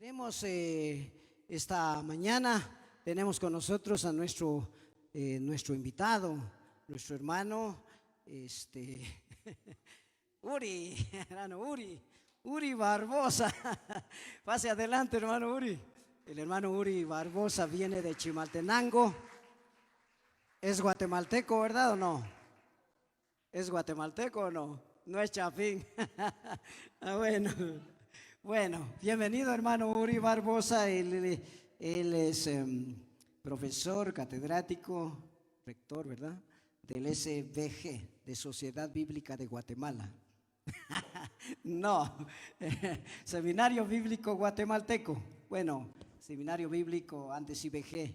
Tenemos esta mañana, tenemos con nosotros a nuestro invitado, nuestro hermano, Uri, hermano Uri Barbosa. Pase adelante, hermano Uri. El hermano Uri Barbosa viene de Chimaltenango. ¿Es guatemalteco, verdad o no? ¿Es guatemalteco o no? No es chapín. Bueno. Bueno, bienvenido hermano Uri Barbosa, él es profesor, catedrático, rector, ¿verdad? Del SBG, de Sociedad Bíblica de Guatemala. No, Seminario Bíblico Guatemalteco. Bueno, Seminario Bíblico antes IBG,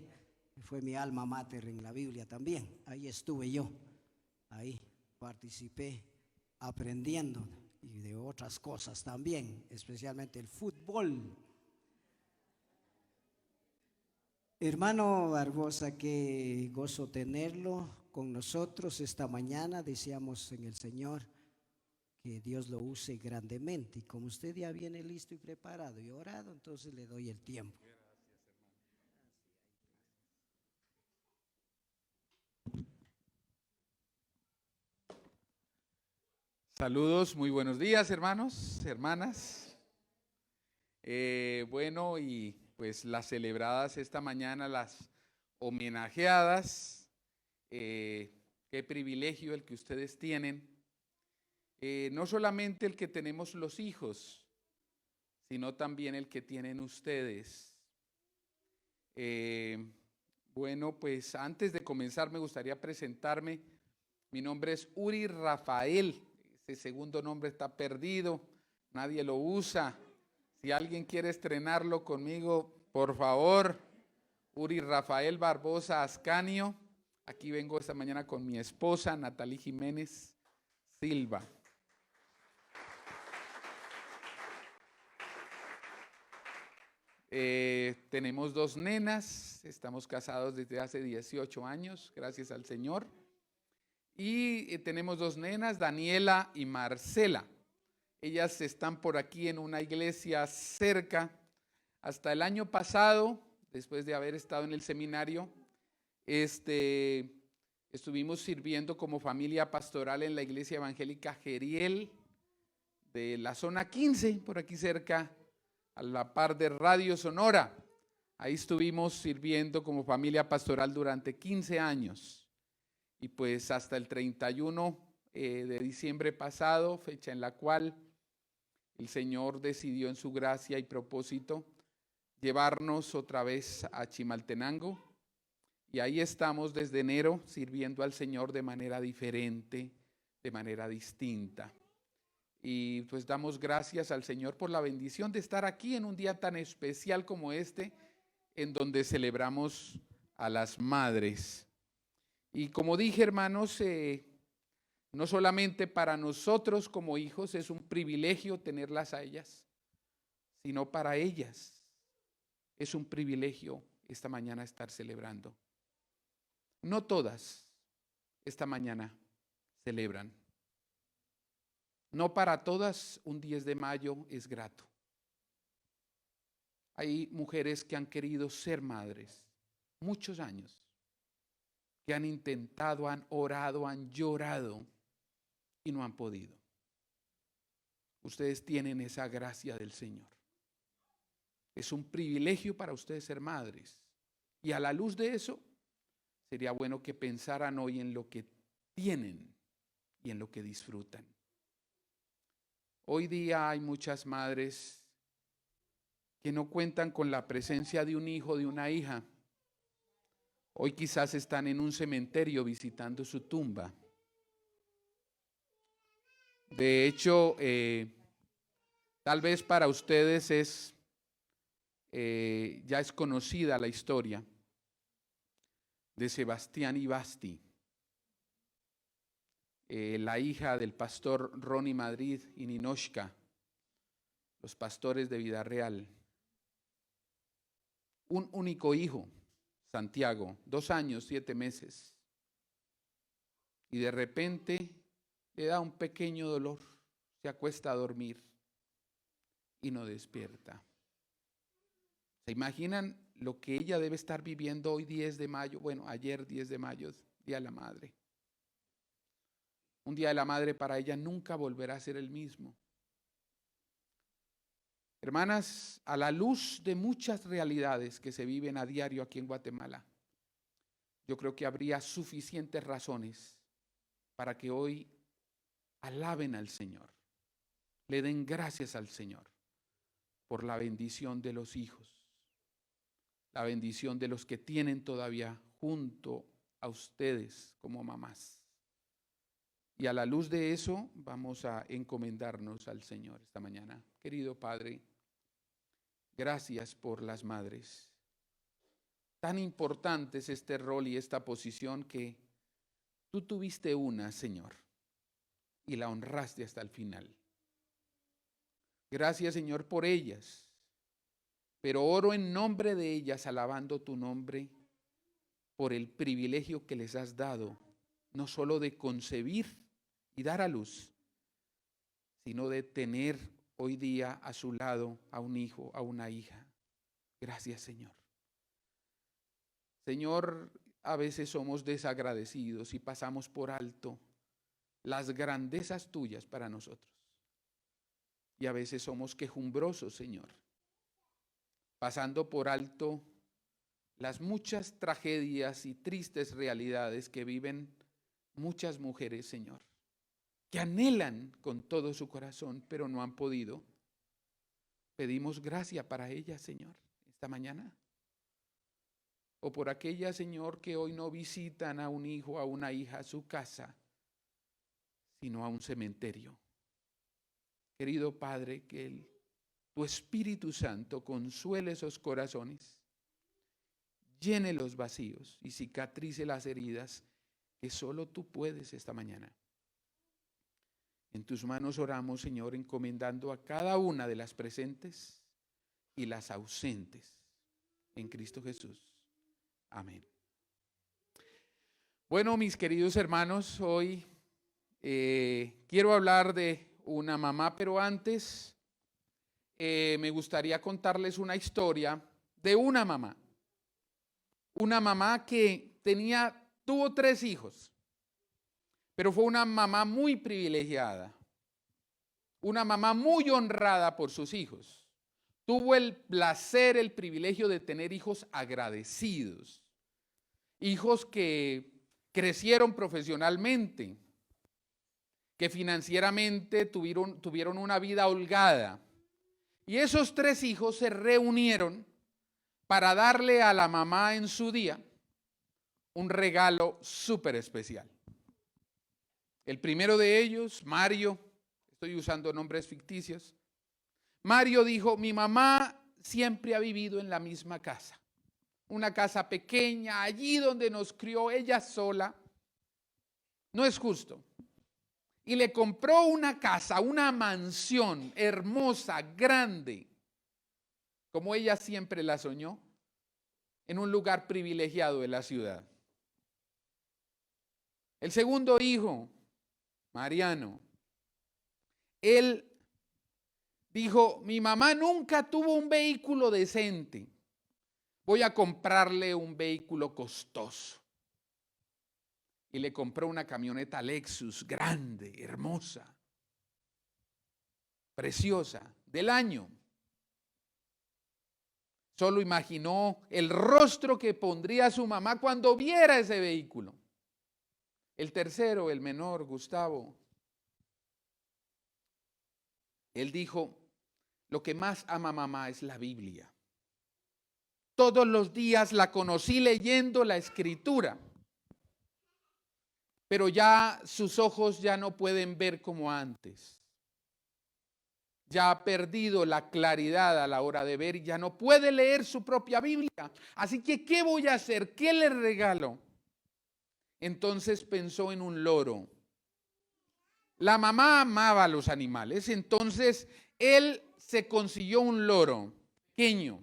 fue mi alma mater en la Biblia también. Ahí estuve yo, ahí participé aprendiendo. Y de otras cosas también, especialmente el fútbol. Hermano Barbosa, qué gozo tenerlo con nosotros esta mañana. Deseamos en el Señor que Dios lo use grandemente. Y como usted ya viene listo y preparado y orado, entonces le doy el tiempo. Saludos, muy buenos días, hermanos, hermanas. Bueno, y pues las celebradas esta mañana, las homenajeadas, qué privilegio el que ustedes tienen. No solamente el que tenemos los hijos, sino también el que tienen ustedes. Bueno, pues antes de comenzar me gustaría presentarme. Mi nombre es Uri Rafael. Ese segundo nombre está perdido, nadie lo usa. Si alguien quiere estrenarlo conmigo, por favor, Uri Rafael Barbosa Ascanio. Aquí vengo esta mañana con mi esposa, Natalie Jiménez Silva. Tenemos 2 nenas, estamos casados desde hace 18 años, gracias al Señor. Y tenemos 2 nenas, Daniela y Marcela. Ellas están por aquí en una iglesia cerca. Hasta el año pasado, después de haber estado en el seminario, estuvimos sirviendo como familia pastoral en la iglesia evangélica Jeriel de la zona 15, por aquí cerca, a la par de Radio Sonora. Ahí estuvimos sirviendo como familia pastoral durante 15 años. Y pues hasta el 31 de diciembre pasado, fecha en la cual el Señor decidió en su gracia y propósito llevarnos otra vez a Chimaltenango. Y ahí estamos desde enero sirviendo al Señor de manera diferente, de manera distinta. Y pues damos gracias al Señor por la bendición de estar aquí en un día tan especial como este, en donde celebramos a las madres. Y como dije, hermanos, no solamente para nosotros como hijos es un privilegio tenerlas a ellas, sino para ellas es un privilegio esta mañana estar celebrando. No todas esta mañana celebran. No para todas un 10 de mayo es grato. Hay mujeres que han querido ser madres muchos años, que han intentado, han orado, han llorado y no han podido. Ustedes tienen esa gracia del Señor. Es un privilegio para ustedes ser madres. Y a la luz de eso, sería bueno que pensaran hoy en lo que tienen y en lo que disfrutan. Hoy día hay muchas madres que no cuentan con la presencia de un hijo, de una hija. Hoy quizás están en un cementerio visitando su tumba. De hecho, tal vez para ustedes ya es conocida la historia de Sebastián y Basti, la hija del pastor Ronnie Madrid y Ninoshka, los pastores de Vida Real. Un único hijo, Santiago, 2 años, 7 meses. Y de repente le da un pequeño dolor, se acuesta a dormir y no despierta. ¿Se imaginan lo que ella debe estar viviendo hoy 10 de mayo? Bueno, ayer 10 de mayo, Día de la Madre. Un Día de la Madre para ella nunca volverá a ser el mismo. Hermanas, a la luz de muchas realidades que se viven a diario aquí en Guatemala, yo creo que habría suficientes razones para que hoy alaben al Señor, le den gracias al Señor por la bendición de los hijos, la bendición de los que tienen todavía junto a ustedes como mamás. Y a la luz de eso vamos a encomendarnos al Señor esta mañana. Querido Padre, gracias por las madres. Tan importante es este rol y esta posición que tú tuviste una, Señor, y la honraste hasta el final. Gracias, Señor, por ellas. Pero oro en nombre de ellas, alabando tu nombre, por el privilegio que les has dado, no solo de concebir y dar a luz, sino de tener hoy día a su lado a un hijo, a una hija. Gracias, Señor. Señor, a veces somos desagradecidos y pasamos por alto las grandezas tuyas para nosotros. Y a veces somos quejumbrosos, Señor, pasando por alto las muchas tragedias y tristes realidades que viven muchas mujeres, Señor, que anhelan con todo su corazón, pero no han podido. Pedimos gracia para ellas, Señor, esta mañana. O por aquellas, Señor, que hoy no visitan a un hijo, a una hija, a su casa, sino a un cementerio. Querido Padre, que tu Espíritu Santo consuele esos corazones, llene los vacíos y cicatrice las heridas que solo tú puedes esta mañana. En tus manos oramos, Señor, encomendando a cada una de las presentes y las ausentes en Cristo Jesús. Amén. Bueno, mis queridos hermanos, hoy quiero hablar de una mamá, pero antes me gustaría contarles una historia de una mamá. Una mamá que tuvo 3 hijos. Pero fue una mamá muy privilegiada, una mamá muy honrada por sus hijos. Tuvo el placer, el privilegio de tener hijos agradecidos, hijos que crecieron profesionalmente, que financieramente tuvieron una vida holgada. Y esos 3 hijos se reunieron para darle a la mamá en su día un regalo súper especial. El primero de ellos, Mario, estoy usando nombres ficticios. Mario dijo: mi mamá siempre ha vivido en la misma casa, una casa pequeña, allí donde nos crió ella sola. No es justo. Y le compró una casa, una mansión hermosa, grande, como ella siempre la soñó, en un lugar privilegiado de la ciudad. El segundo hijo, Mariano, él dijo: mi mamá nunca tuvo un vehículo decente, voy a comprarle un vehículo costoso. Y le compró una camioneta Lexus grande, hermosa, preciosa, del año. Solo imaginó el rostro que pondría su mamá cuando viera ese vehículo. El tercero, el menor, Gustavo, él dijo: lo que más ama mamá es la Biblia. Todos los días la conocí leyendo la Escritura, pero ya sus ojos ya no pueden ver como antes. Ya ha perdido la claridad a la hora de ver y ya no puede leer su propia Biblia. Así que, ¿qué voy a hacer? ¿Qué le regalo? Entonces pensó en un loro. La mamá amaba a los animales, entonces él se consiguió un loro pequeño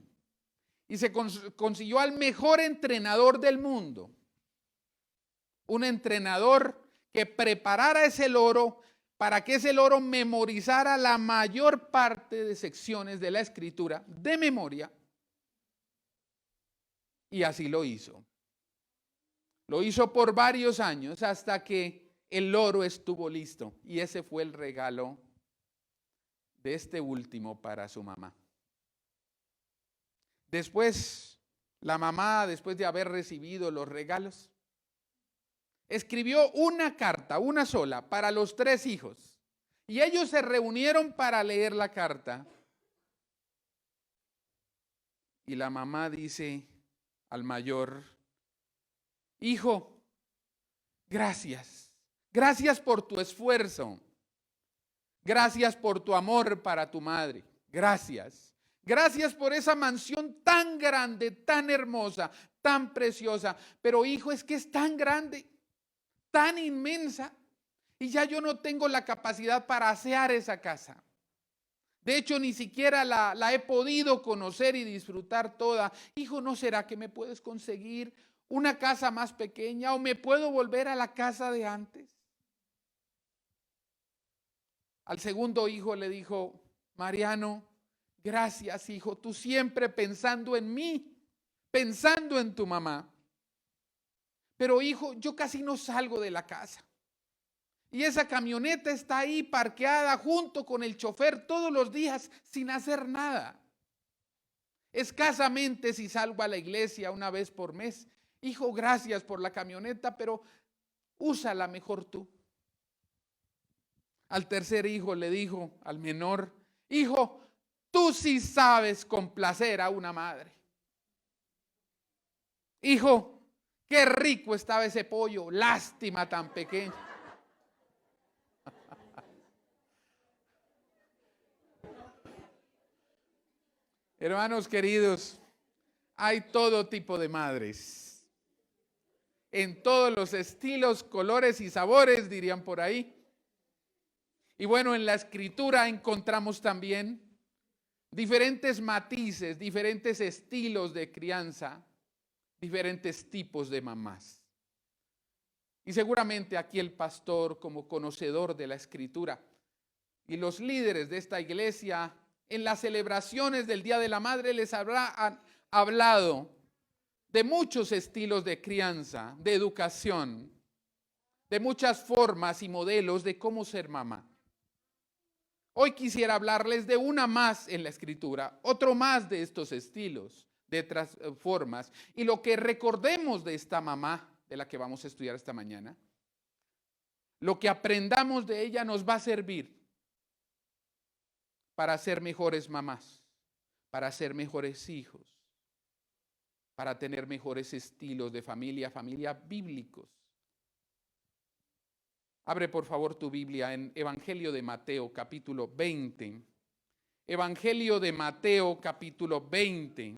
y se consiguió al mejor entrenador del mundo. Un entrenador que preparara ese loro para que ese loro memorizara la mayor parte de secciones de la Escritura de memoria Y así lo hizo. Lo hizo por varios años hasta que el loro estuvo listo. Y ese fue el regalo de este último para su mamá. Después, la mamá, después de haber recibido los regalos, escribió una carta, una sola, para los 3 hijos. Y ellos se reunieron para leer la carta. Y la mamá dice al mayor: hijo, gracias. Gracias por tu esfuerzo. Gracias por tu amor para tu madre. Gracias. Gracias por esa mansión tan grande, tan hermosa, tan preciosa. Pero hijo, es que es tan grande, tan inmensa, y ya yo no tengo la capacidad para asear esa casa. De hecho, ni siquiera la he podido conocer y disfrutar toda. Hijo, ¿no será que me puedes conseguir una casa más pequeña o me puedo volver a la casa de antes? Al segundo hijo le dijo: Mariano, gracias, hijo, tú siempre pensando en mí, pensando en tu mamá. Pero hijo, yo casi no salgo de la casa. Y esa camioneta está ahí parqueada junto con el chofer todos los días sin hacer nada. Escasamente si salgo a la iglesia una vez por mes. Hijo, gracias por la camioneta, pero úsala mejor tú. Al tercer hijo le dijo al menor: hijo, tú sí sabes complacer a una madre. Hijo, qué rico estaba ese pollo, lástima tan pequeño. Hermanos queridos, hay todo tipo de madres, en todos los estilos, colores y sabores, dirían por ahí. Y bueno, en la escritura encontramos también diferentes matices, diferentes estilos de crianza, diferentes tipos de mamás. Y seguramente aquí el pastor, como conocedor de la escritura, y los líderes de esta iglesia, en las celebraciones del Día de la Madre les habrán hablado de muchos estilos de crianza, de educación, de muchas formas y modelos de cómo ser mamá. Hoy quisiera hablarles de una más en la escritura, otro más de estos estilos, de otras formas. Y lo que recordemos de esta mamá, de la que vamos a estudiar esta mañana, lo que aprendamos de ella nos va a servir para ser mejores mamás, para ser mejores hijos, para tener mejores estilos de familia, familia bíblicos. Abre por favor tu Biblia en Evangelio de Mateo capítulo 20. Evangelio de Mateo capítulo 20.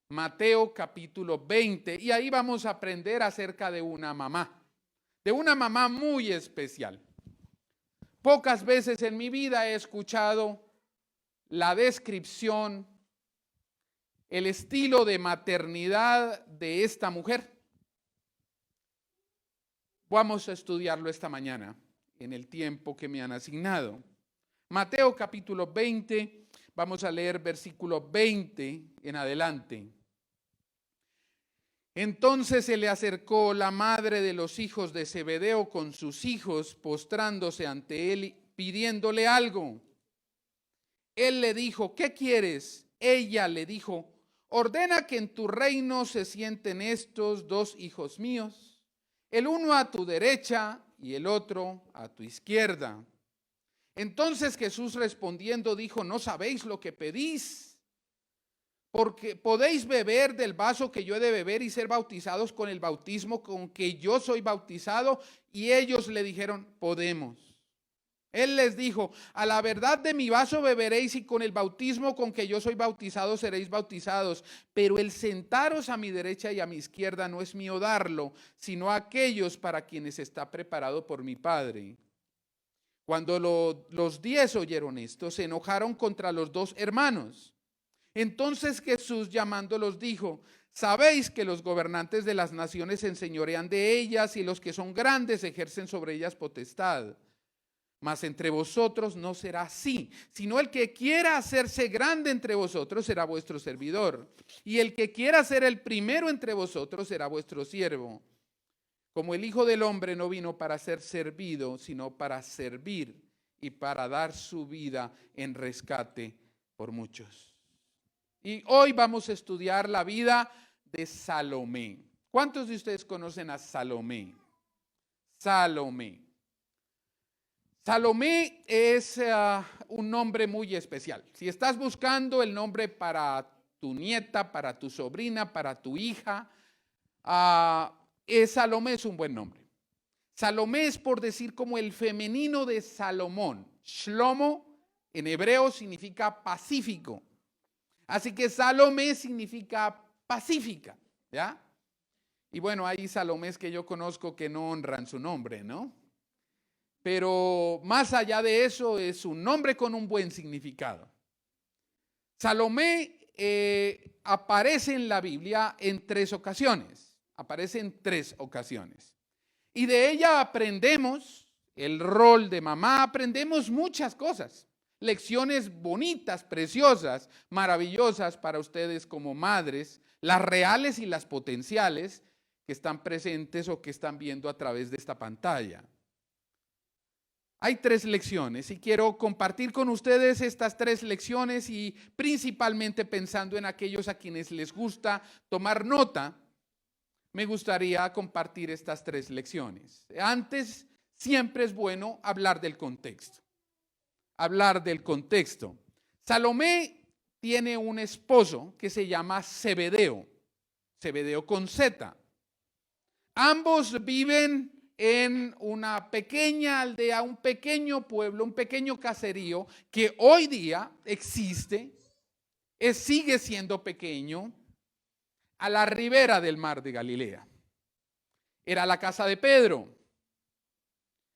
Mateo capítulo 20. Y ahí vamos a aprender acerca de una mamá muy especial. Pocas veces en mi vida he escuchado la descripción, el estilo de maternidad de esta mujer. Vamos a estudiarlo esta mañana en el tiempo que me han asignado. Mateo capítulo 20, vamos a leer versículo 20 en adelante. Entonces se le acercó la madre de los hijos de Zebedeo con sus hijos, postrándose ante él, pidiéndole algo. Él le dijo: ¿qué quieres? Ella le dijo: ordena que en tu reino se sienten estos 2 hijos míos, el uno a tu derecha y el otro a tu izquierda. Entonces Jesús respondiendo dijo: no sabéis lo que pedís. Porque podéis beber del vaso que yo he de beber y ser bautizados con el bautismo con que yo soy bautizado. Y ellos le dijeron: podemos. Él les dijo: a la verdad de mi vaso beberéis y con el bautismo con que yo soy bautizado seréis bautizados. Pero el sentaros a mi derecha y a mi izquierda no es mío darlo, sino a aquellos para quienes está preparado por mi Padre. Cuando los 10 oyeron esto, se enojaron contra los 2 hermanos. Entonces Jesús llamándolos dijo: sabéis que los gobernantes de las naciones se enseñorean de ellas y los que son grandes ejercen sobre ellas potestad. Mas entre vosotros no será así, sino el que quiera hacerse grande entre vosotros será vuestro servidor, y el que quiera ser el primero entre vosotros será vuestro siervo. Como el Hijo del Hombre no vino para ser servido, sino para servir y para dar su vida en rescate por muchos. Y hoy vamos a estudiar la vida de Salomé. ¿Cuántos de ustedes conocen a Salomé? Salomé. Salomé es un nombre muy especial. Si estás buscando el nombre para tu nieta, para tu sobrina, para tu hija, Salomé es un buen nombre. Salomé es, por decir, como el femenino de Salomón. Shlomo en hebreo significa pacífico. Así que Salomé significa pacífica, ¿ya? Y bueno, hay Salomés que yo conozco que no honran su nombre, ¿no? Pero más allá de eso, es un nombre con un buen significado. Salomé aparece en la Biblia en 3 ocasiones. Aparece en 3 ocasiones. Y de ella aprendemos el rol de mamá, aprendemos muchas cosas. Lecciones bonitas, preciosas, maravillosas para ustedes como madres, las reales y las potenciales que están presentes o que están viendo a través de esta pantalla. Hay 3 lecciones y quiero compartir con ustedes estas 3 lecciones y principalmente pensando en aquellos a quienes les gusta tomar nota, me gustaría compartir estas 3 lecciones. Antes, siempre es bueno hablar del contexto. Hablar del contexto. Salomé tiene un esposo que se llama Zebedeo. Zebedeo con Z. Ambos viven en una pequeña aldea, un pequeño pueblo, un pequeño caserío que hoy día existe, sigue siendo pequeño, a la ribera del mar de Galilea. Era la casa de Pedro.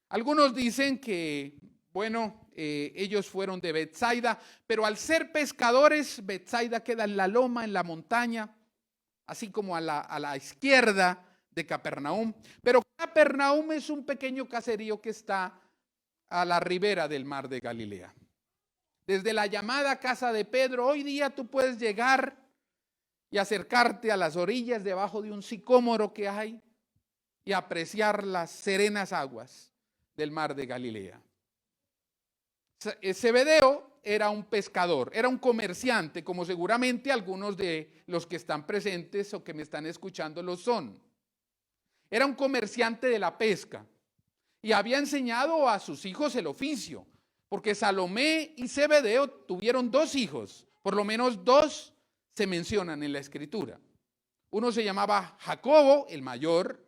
Algunos dicen que, bueno, ellos fueron de Betsaida, pero al ser pescadores, Betsaida queda en la loma, en la montaña, así como a la izquierda de Capernaum. Pero Capernaum es un pequeño caserío que está a la ribera del mar de Galilea. Desde la llamada casa de Pedro, hoy día tú puedes llegar y acercarte a las orillas debajo de un sicómoro que hay y apreciar las serenas aguas del mar de Galilea. Zebedeo era un pescador, era un comerciante, como seguramente algunos de los que están presentes o que me están escuchando lo son. Era un comerciante de la pesca y había enseñado a sus hijos el oficio, porque Salomé y Zebedeo tuvieron 2 hijos, por lo menos 2 se mencionan en la escritura. Uno se llamaba Jacobo, el mayor,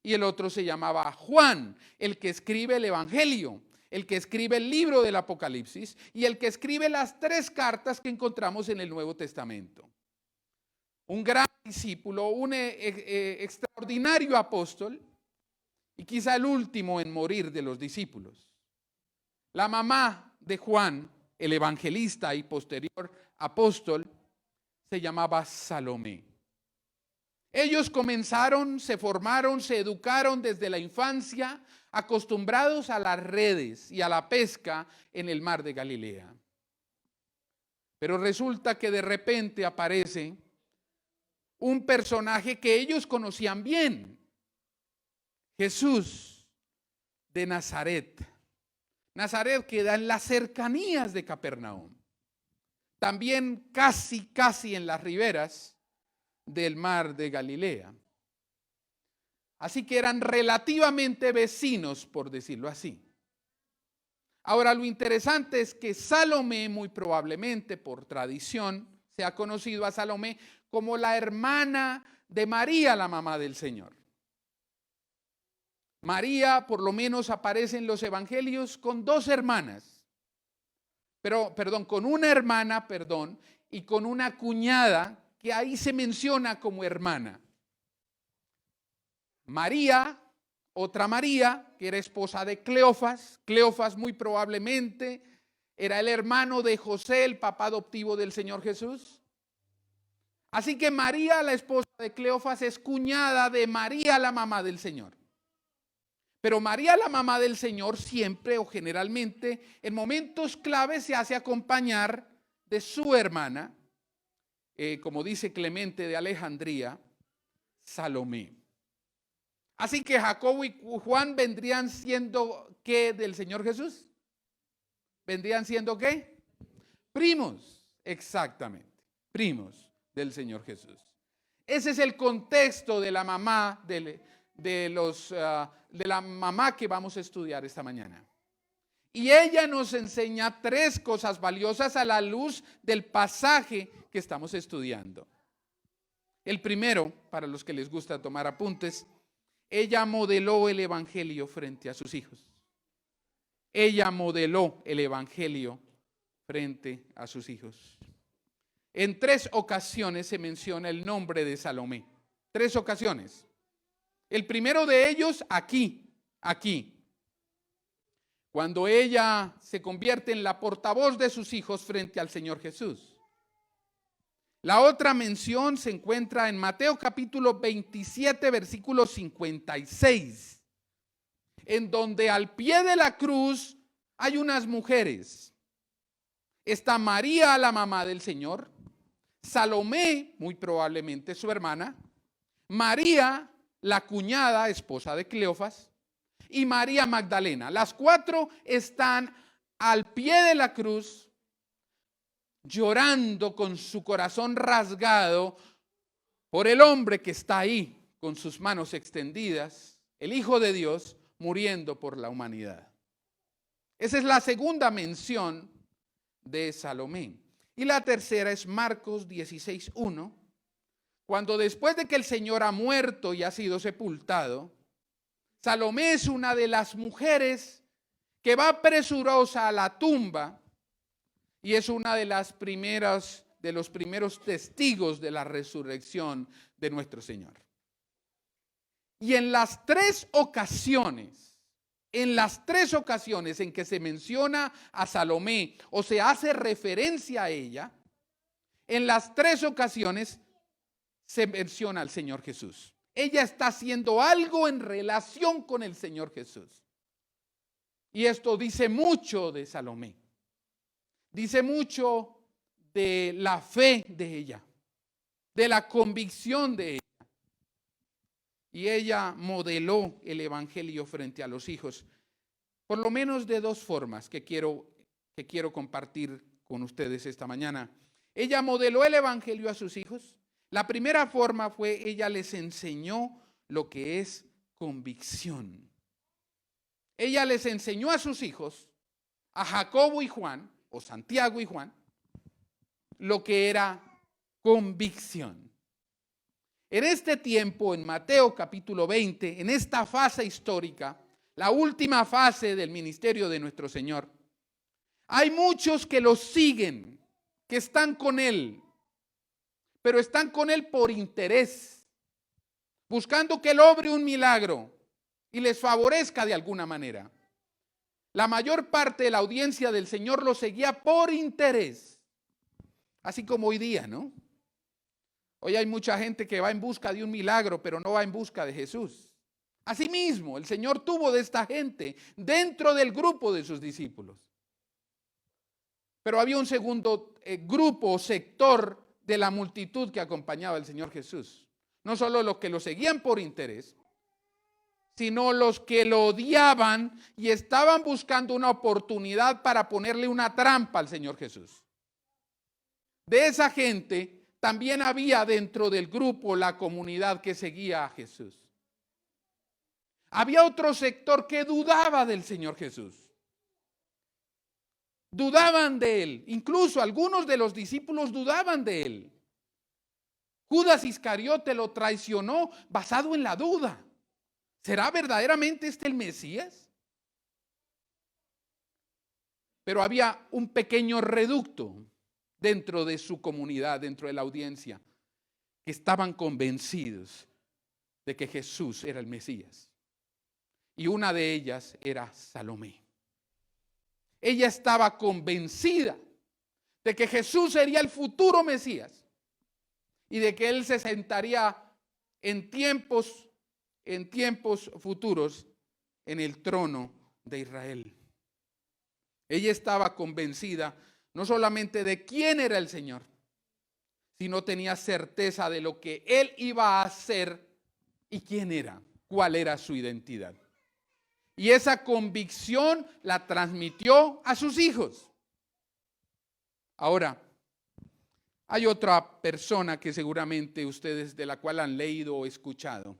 y el otro se llamaba Juan, el que escribe el Evangelio, el que escribe el libro del Apocalipsis y el que escribe las 3 cartas que encontramos en el Nuevo Testamento. Un gran discípulo, un extraordinario apóstol y quizá el último en morir de los discípulos. La mamá de Juan, el evangelista y posterior apóstol, se llamaba Salomé. Ellos comenzaron, se formaron, se educaron desde la infancia, acostumbrados a las redes y a la pesca en el mar de Galilea. Pero resulta que de repente aparece un personaje que ellos conocían bien, Jesús de Nazaret. Nazaret queda en las cercanías de Capernaum. También casi en las riberas del mar de Galilea. Así que eran relativamente vecinos, por decirlo así. Ahora, lo interesante es que Salomé, muy probablemente por tradición, se ha conocido a Salomé como la hermana de María, la mamá del Señor. María, por lo menos, aparece en los evangelios con 2 hermanas. Con una hermana, y con una cuñada que ahí se menciona como hermana. María, otra María, que era esposa de Cleofas. Cleofas muy probablemente era el hermano de José, el papá adoptivo del Señor Jesús. Así que María, la esposa de Cleofas, es cuñada de María, la mamá del Señor. Pero María, la mamá del Señor, siempre o generalmente en momentos claves se hace acompañar de su hermana, como dice Clemente de Alejandría, Salomé. Así que Jacobo y Juan vendrían siendo, ¿qué del Señor Jesús? ¿Vendrían siendo qué? Primos, exactamente, primos del Señor Jesús. Ese es el contexto de la mamá de la mamá que vamos a estudiar esta mañana. Y ella nos enseña tres cosas valiosas a la luz del pasaje que estamos estudiando. El primero, para los que les gusta tomar apuntes, ella modeló el evangelio frente a sus hijos. Ella modeló el evangelio frente a sus hijos. En 3 ocasiones se menciona el nombre de Salomé. 3 ocasiones. El primero de ellos aquí. Cuando ella se convierte en la portavoz de sus hijos frente al Señor Jesús. La otra mención se encuentra en Mateo capítulo 27, versículo 56, en donde al pie de la cruz hay unas mujeres. Está María, la mamá del Señor, Salomé, muy probablemente su hermana, María, la cuñada, esposa de Cleofas, y María Magdalena. Las 4 están al pie de la cruz, llorando con su corazón rasgado por el hombre que está ahí con sus manos extendidas, el Hijo de Dios muriendo por la humanidad. Esa es la segunda mención de Salomé. Y la tercera es Marcos 16:1, cuando después de que el Señor ha muerto y ha sido sepultado, Salomé es una de las mujeres que va presurosa a la tumba y es una de los primeros testigos de la resurrección de nuestro Señor. Y en las tres ocasiones en que se menciona a Salomé o se hace referencia a ella, en las 3 ocasiones se menciona al Señor Jesús. Ella está haciendo algo en relación con el Señor Jesús. Y esto dice mucho de Salomé. Dice mucho de la fe de ella, de la convicción de ella. Y ella modeló el evangelio frente a los hijos, por lo menos de 2 formas que quiero compartir con ustedes esta mañana. Ella modeló el evangelio a sus hijos. La primera forma fue, ella les enseñó lo que es convicción. Ella les enseñó a sus hijos, a Jacobo y Juan, o Santiago y Juan, lo que era convicción. En este tiempo, en Mateo capítulo 20, en esta fase histórica, la última fase del ministerio de nuestro Señor, hay muchos que lo siguen, que están con Él, pero están con Él por interés, buscando que Él obre un milagro y les favorezca de alguna manera. La mayor parte de la audiencia del Señor lo seguía por interés, así como hoy día, ¿no? Hoy hay mucha gente que va en busca de un milagro, pero no va en busca de Jesús. Asimismo, el Señor tuvo de esta gente dentro del grupo de sus discípulos. Pero había un segundo grupo o sector de la multitud que acompañaba al Señor Jesús. No solo los que lo seguían por interés, sino los que lo odiaban y estaban buscando una oportunidad para ponerle una trampa al Señor Jesús. De esa gente también había dentro del grupo la comunidad que seguía a Jesús. Había otro sector que dudaba del Señor Jesús. Dudaban de Él. Incluso algunos de los discípulos dudaban de Él. Judas Iscariote lo traicionó basado en la duda. ¿Será verdaderamente este el Mesías? Pero había un pequeño reducto dentro de su comunidad, dentro de la audiencia, que estaban convencidos de que Jesús era el Mesías. Y una de ellas era Salomé. Ella estaba convencida de que Jesús sería el futuro Mesías y de que Él se sentaría en tiempos futuros en el trono de Israel. Ella estaba convencida no solamente de quién era el Señor, sino tenía certeza de lo que Él iba a hacer y quién era, cuál era su identidad. Y esa convicción la transmitió a sus hijos. Ahora, hay otra persona que seguramente ustedes de la cual han leído o escuchado.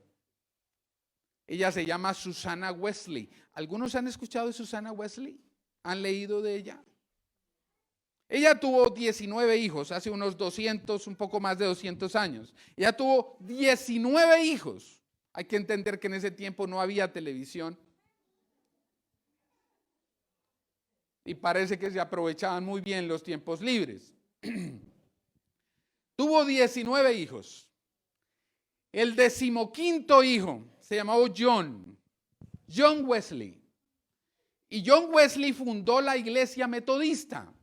Ella se llama Susanna Wesley. ¿Algunos han escuchado de Susanna Wesley? ¿Han leído de ella? Ella tuvo 19 hijos hace unos 200, un poco más de 200 años. Ella tuvo 19 hijos. Hay que entender que en ese tiempo no había televisión. Y parece que se aprovechaban muy bien los tiempos libres. Tuvo 19 hijos. El 15º hijo se llamaba John Wesley. Y John Wesley fundó la iglesia metodista.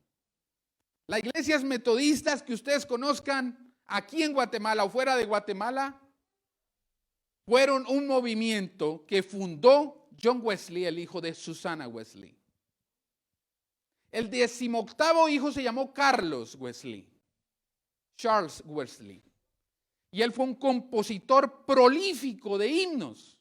Las iglesias metodistas que ustedes conozcan aquí en Guatemala o fuera de Guatemala fueron un movimiento que fundó John Wesley, el hijo de Susanna Wesley. El 18º hijo se llamó Charles Wesley. Y él fue un compositor prolífico de himnos.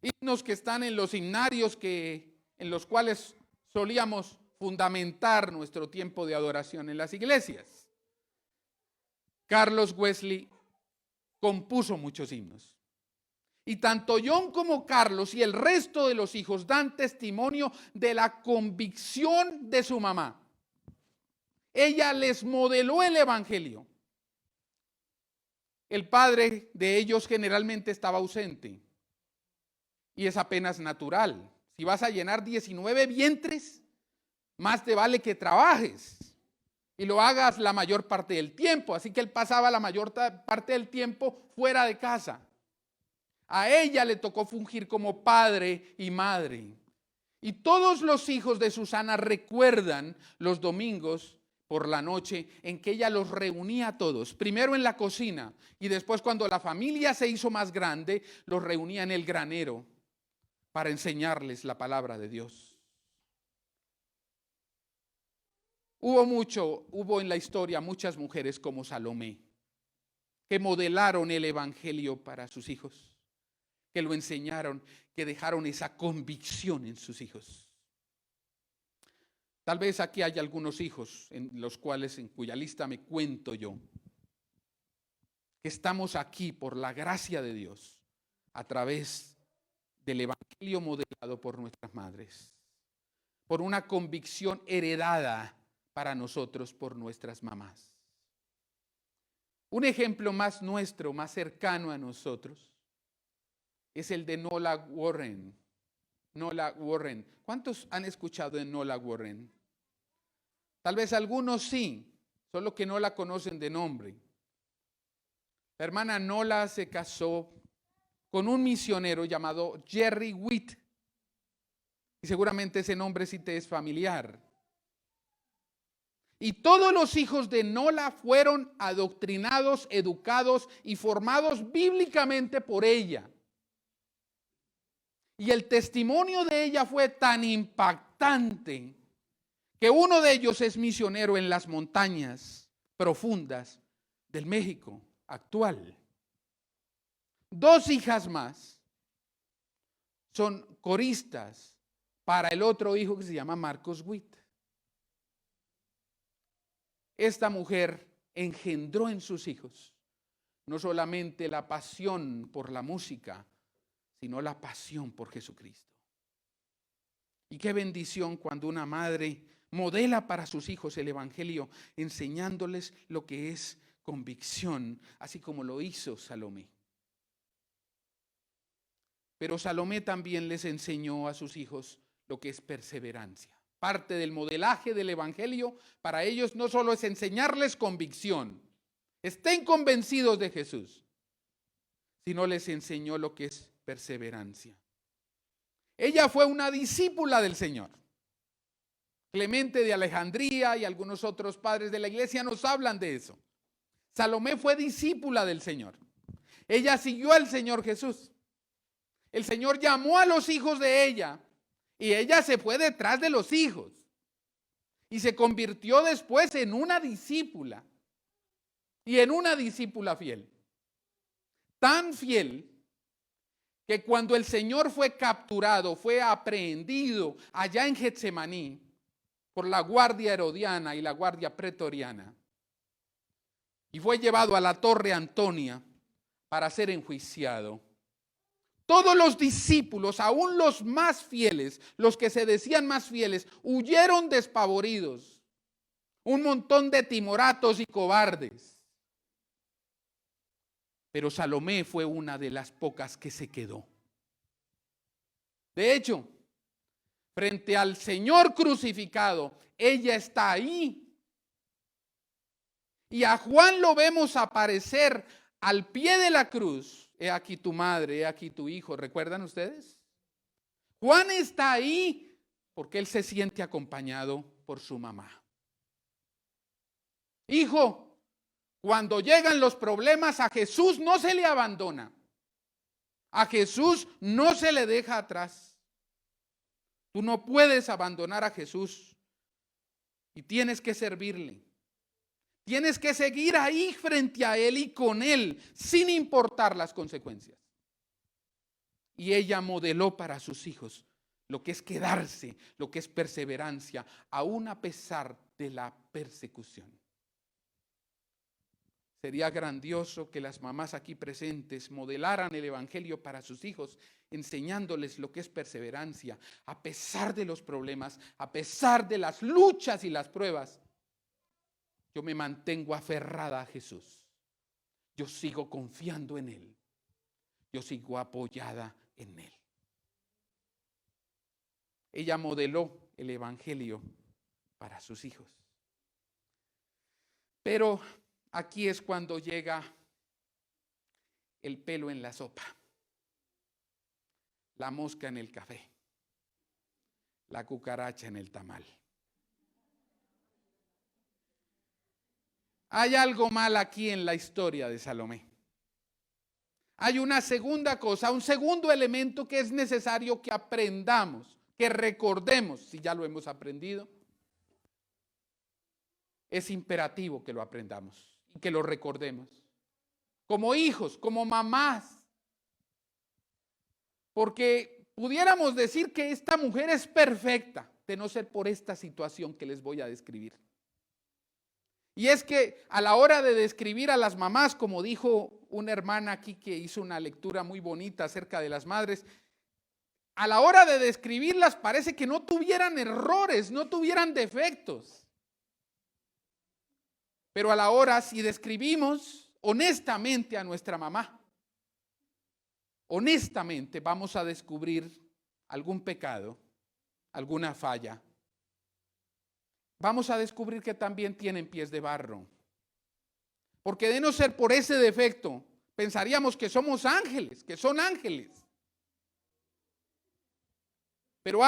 Himnos que están en los himnarios en los cuales solíamos fundamentar nuestro tiempo de adoración en las iglesias. Charles Wesley compuso muchos himnos. Y tanto John como Carlos y el resto de los hijos dan testimonio de la convicción de su mamá. Ella les modeló el evangelio. El padre de ellos generalmente estaba ausente. Y es apenas natural. Si vas a llenar 19 vientres, más te vale que trabajes y lo hagas la mayor parte del tiempo. Así que él pasaba la mayor parte del tiempo fuera de casa. A ella le tocó fungir como padre y madre. Y todos los hijos de Susana recuerdan los domingos por la noche en que ella los reunía a todos. Primero en la cocina y después, cuando la familia se hizo más grande, los reunía en el granero para enseñarles la palabra de Dios. Hubo en la historia muchas mujeres como Salomé, que modelaron el evangelio para sus hijos, que lo enseñaron, que dejaron esa convicción en sus hijos. Tal vez aquí hay algunos hijos en cuya lista me cuento yo, que estamos aquí por la gracia de Dios, a través del evangelio modelado por nuestras madres, por una convicción heredada para nosotros por nuestras mamás. Un ejemplo más nuestro, más cercano a nosotros, es el de Nola Warren. Nola Warren. ¿Cuántos han escuchado de Nola Warren? Tal vez algunos sí, solo que no la conocen de nombre. La hermana Nola se casó con un misionero llamado Jerry Witt. Y seguramente ese nombre sí te es familiar. Y todos los hijos de Nola fueron adoctrinados, educados y formados bíblicamente por ella. Y el testimonio de ella fue tan impactante que uno de ellos es misionero en las montañas profundas del México actual. 2 hijas más son coristas para el otro hijo que se llama Marcos Witt. Esta mujer engendró en sus hijos no solamente la pasión por la música, sino la pasión por Jesucristo. Y qué bendición cuando una madre modela para sus hijos el evangelio, enseñándoles lo que es convicción, así como lo hizo Salomé. Pero Salomé también les enseñó a sus hijos lo que es perseverancia. Parte del modelaje del evangelio para ellos no solo es enseñarles convicción, estén convencidos de Jesús, sino les enseñó lo que es perseverancia. Ella fue una discípula del Señor. Clemente de Alejandría y algunos otros padres de la iglesia nos hablan de eso. Salomé fue discípula del Señor. Ella siguió al Señor Jesús. el Señor llamó a los hijos de ella y ella se fue detrás de los hijos y se convirtió después en una discípula y en una discípula fiel. Tan fiel que cuando el Señor fue capturado, fue aprehendido allá en Getsemaní por la guardia herodiana y la guardia pretoriana y fue llevado a la Torre Antonia para ser enjuiciado, todos los discípulos, aún los más fieles, los que se decían más fieles, huyeron despavoridos. Un montón de timoratos y cobardes. Pero Salomé fue una de las pocas que se quedó. De hecho, frente al Señor crucificado, ella está ahí. Y a Juan lo vemos aparecer al pie de la cruz. He aquí tu madre, he aquí tu hijo. ¿Recuerdan ustedes? Juan está ahí porque él se siente acompañado por su mamá. Hijo, cuando llegan los problemas, a Jesús no se le abandona. A Jesús no se le deja atrás. Tú no puedes abandonar a Jesús y tienes que servirle. Tienes que seguir ahí frente a Él y con Él, sin importar las consecuencias. Y ella modeló para sus hijos lo que es quedarse, lo que es perseverancia, aún a pesar de la persecución. Sería grandioso que las mamás aquí presentes modelaran el evangelio para sus hijos, enseñándoles lo que es perseverancia, a pesar de los problemas, a pesar de las luchas y las pruebas. Yo me mantengo aferrada a Jesús. Yo sigo confiando en Él. Yo sigo apoyada en Él. Ella modeló el evangelio para sus hijos. Pero aquí es cuando llega el pelo en la sopa, la mosca en el café, la cucaracha en el tamal. Hay algo mal aquí en la historia de Salomé. Hay una segunda cosa, un segundo elemento que es necesario que aprendamos, que recordemos, si ya lo hemos aprendido. Es imperativo que lo aprendamos y que lo recordemos. Como hijos, como mamás. Porque pudiéramos decir que esta mujer es perfecta, de no ser por esta situación que les voy a describir. Y es que a la hora de describir a las mamás, como dijo una hermana aquí que hizo una lectura muy bonita acerca de las madres, a la hora de describirlas parece que no tuvieran errores, no tuvieran defectos. Pero a la hora, si describimos honestamente a nuestra mamá, honestamente vamos a descubrir algún pecado, alguna falla. Vamos a descubrir que también tienen pies de barro. Porque de no ser por ese defecto, pensaríamos que somos ángeles, que son ángeles. Pero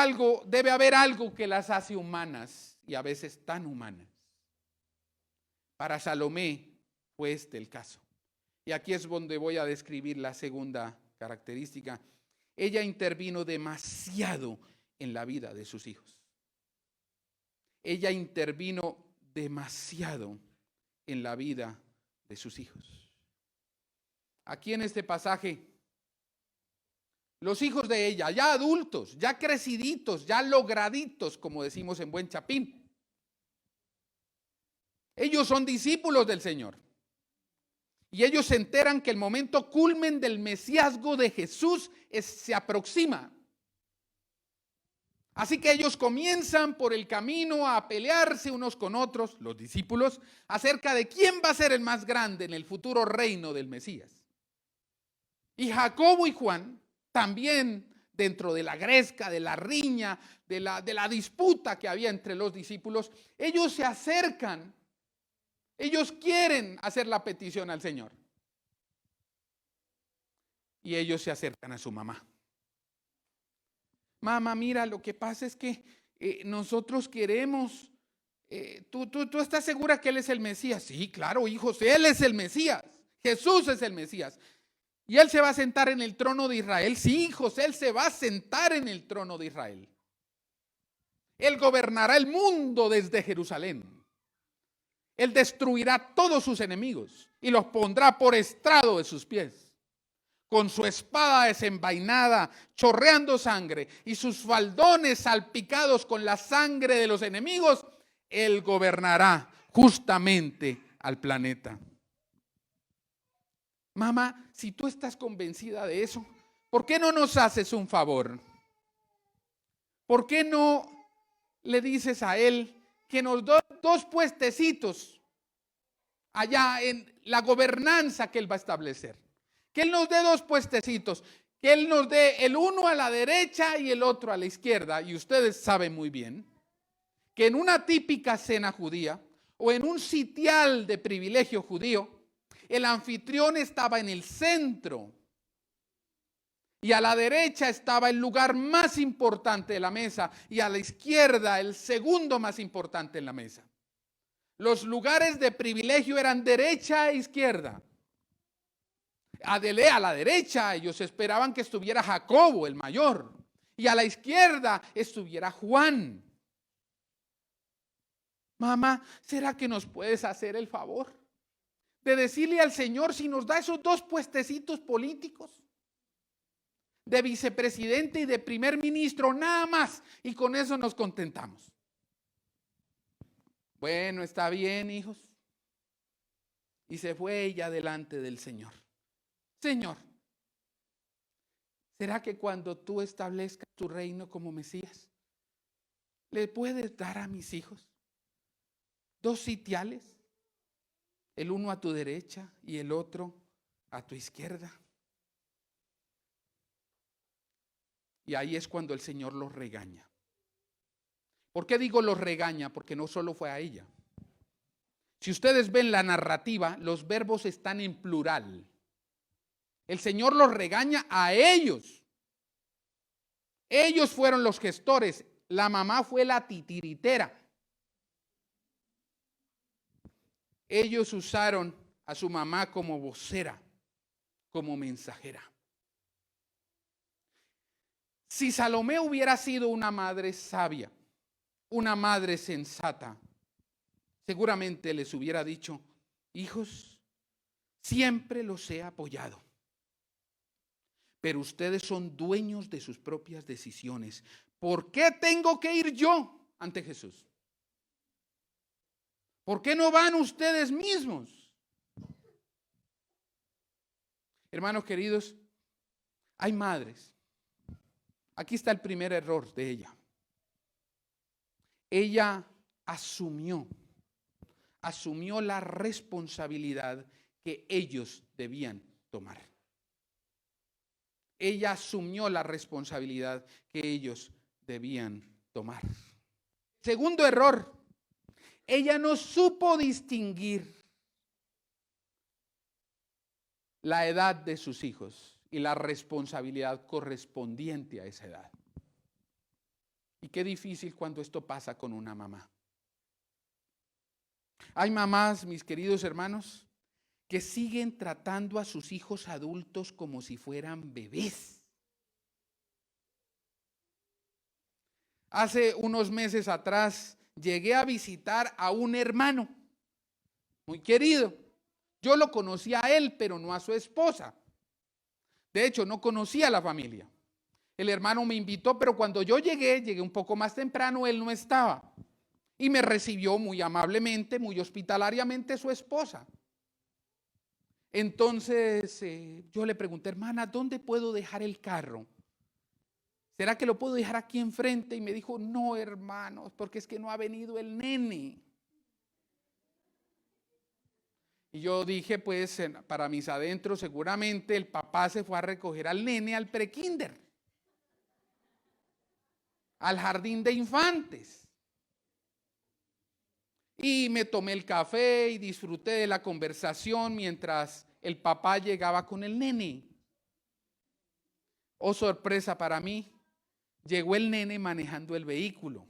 debe haber algo que las hace humanas y a veces tan humanas. Para Salomé fue este el caso. Y aquí es donde voy a describir la segunda característica. Ella intervino demasiado en la vida de sus hijos. Ella intervino demasiado en la vida de sus hijos. Aquí en este pasaje, los hijos de ella, ya adultos, ya creciditos, ya lograditos, como decimos en buen chapín, ellos son discípulos del Señor. Y ellos se enteran que el momento culmen del mesiasgo de Jesús se aproxima. Así que ellos comienzan por el camino a pelearse unos con otros, los discípulos, acerca de quién va a ser el más grande en el futuro reino del Mesías. Y Jacobo y Juan, también dentro de la gresca, de la riña, de la disputa que había entre los discípulos, ellos se acercan, ellos quieren hacer la petición al Señor. Y ellos se acercan a su mamá. Mamá, mira, lo que pasa es que nosotros queremos, ¿tú estás segura que Él es el Mesías? Sí, claro, hijos, Él es el Mesías, Jesús es el Mesías. Y Él se va a sentar en el trono de Israel. Sí, hijos, Él se va a sentar en el trono de Israel. Él gobernará el mundo desde Jerusalén. Él destruirá todos sus enemigos y los pondrá por estrado de sus pies. Con su espada desenvainada, chorreando sangre, y sus faldones salpicados con la sangre de los enemigos, Él gobernará justamente al planeta. Mamá, si tú estás convencida de eso, ¿por qué no nos haces un favor? ¿Por qué no le dices a Él que nos dé 2 puestecitos allá en la gobernanza que Él va a establecer? Que Él nos dé 2 puestecitos, que Él nos dé el uno a la derecha y el otro a la izquierda. Y ustedes saben muy bien que en una típica cena judía o en un sitial de privilegio judío, el anfitrión estaba en el centro y a la derecha estaba el lugar más importante de la mesa y a la izquierda el segundo más importante en la mesa. Los lugares de privilegio eran derecha e izquierda. A la derecha ellos esperaban que estuviera Jacobo, el mayor, y a la izquierda estuviera Juan. Mamá, ¿será que nos puedes hacer el favor de decirle al Señor si nos da esos 2 puestecitos políticos de vicepresidente y de primer ministro, nada más, y con eso nos contentamos? Bueno, está bien, hijos. Y se fue ella delante del Señor. Señor, ¿será que cuando tú establezcas tu reino como Mesías, le puedes dar a mis hijos 2 sitiales? El uno a tu derecha y el otro a tu izquierda. Y ahí es cuando el Señor los regaña. ¿Por qué digo los regaña? Porque no solo fue a ella. Si ustedes ven la narrativa, los verbos están en plural. El Señor los regaña a ellos. Ellos fueron los gestores. La mamá fue la titiritera. Ellos usaron a su mamá como vocera, como mensajera. Si Salomé hubiera sido una madre sabia, una madre sensata, seguramente les hubiera dicho: hijos, siempre los he apoyado, pero ustedes son dueños de sus propias decisiones. ¿Por qué tengo que ir yo ante Jesús? ¿Por qué no van ustedes mismos? Hermanos queridos, hay madres. Aquí está el primer error de ella. Ella asumió la responsabilidad que ellos debían tomar. Ella asumió la responsabilidad que ellos debían tomar. Segundo error, ella no supo distinguir la edad de sus hijos y la responsabilidad correspondiente a esa edad. Y qué difícil cuando esto pasa con una mamá. Hay mamás, mis queridos hermanos, que siguen tratando a sus hijos adultos como si fueran bebés. Hace unos meses atrás llegué a visitar a un hermano muy querido. Yo lo conocía a él, pero no a su esposa. De hecho, no conocía a la familia. El hermano me invitó, pero cuando yo llegué un poco más temprano, él no estaba. Y me recibió muy amablemente, muy hospitalariamente su esposa. Entonces yo le pregunté: hermana, ¿dónde puedo dejar el carro? ¿Será que lo puedo dejar aquí enfrente? Y me dijo: no, hermanos, porque es que no ha venido el nene. Y yo dije, pues para mis adentros, seguramente el papá se fue a recoger al nene al prekinder, al jardín de infantes. Y me tomé el café y disfruté de la conversación mientras el papá llegaba con el nene. Oh, sorpresa para mí, llegó el nene manejando el vehículo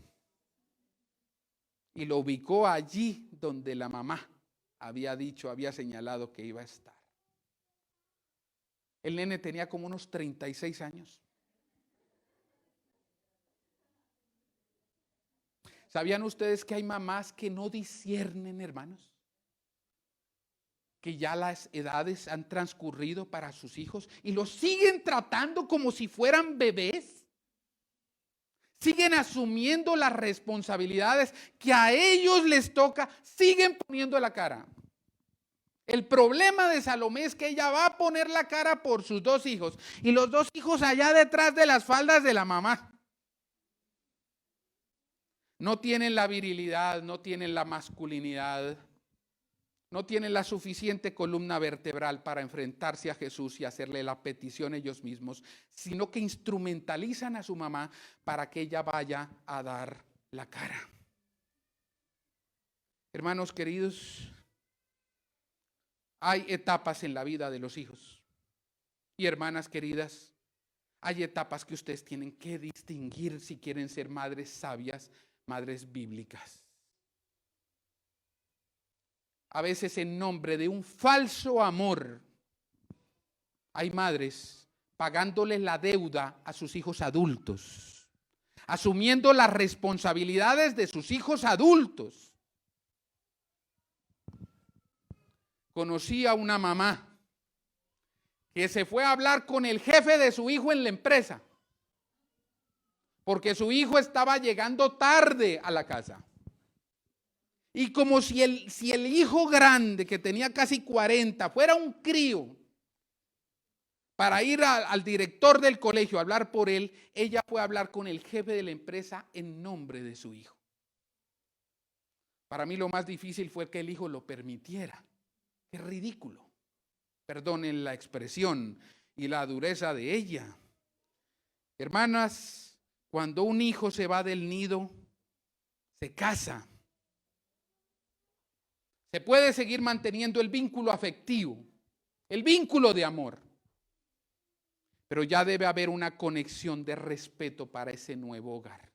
y lo ubicó allí donde la mamá había señalado que iba a estar. El nene tenía como unos 36 años. ¿Sabían ustedes que hay mamás que no disciernen, hermanos? Que ya las edades han transcurrido para sus hijos y los siguen tratando como si fueran bebés. Siguen asumiendo las responsabilidades que a ellos les toca, siguen poniendo la cara. El problema de Salomé es que ella va a poner la cara por sus dos hijos y los dos hijos allá detrás de las faldas de la mamá. No tienen la virilidad, no tienen la masculinidad, no tienen la suficiente columna vertebral para enfrentarse a Jesús y hacerle la petición ellos mismos, sino que instrumentalizan a su mamá para que ella vaya a dar la cara. Hermanos queridos, hay etapas en la vida de los hijos. Y hermanas queridas, hay etapas que ustedes tienen que distinguir si quieren ser madres sabias, madres bíblicas. A veces en nombre de un falso amor, hay madres pagándole la deuda a sus hijos adultos, asumiendo las responsabilidades de sus hijos adultos. Conocí a una mamá que se fue a hablar con el jefe de su hijo en la empresa, porque su hijo estaba llegando tarde a la casa. Y como si el hijo grande, que tenía casi 40, fuera un crío, para ir al director del colegio a hablar por él, ella fue a hablar con el jefe de la empresa en nombre de su hijo. Para mí lo más difícil fue que el hijo lo permitiera. Qué ridículo. Perdonen la expresión y la dureza de ella. Hermanas, cuando un hijo se va del nido, se casa. Se puede seguir manteniendo el vínculo afectivo, el vínculo de amor, pero ya debe haber una conexión de respeto para ese nuevo hogar.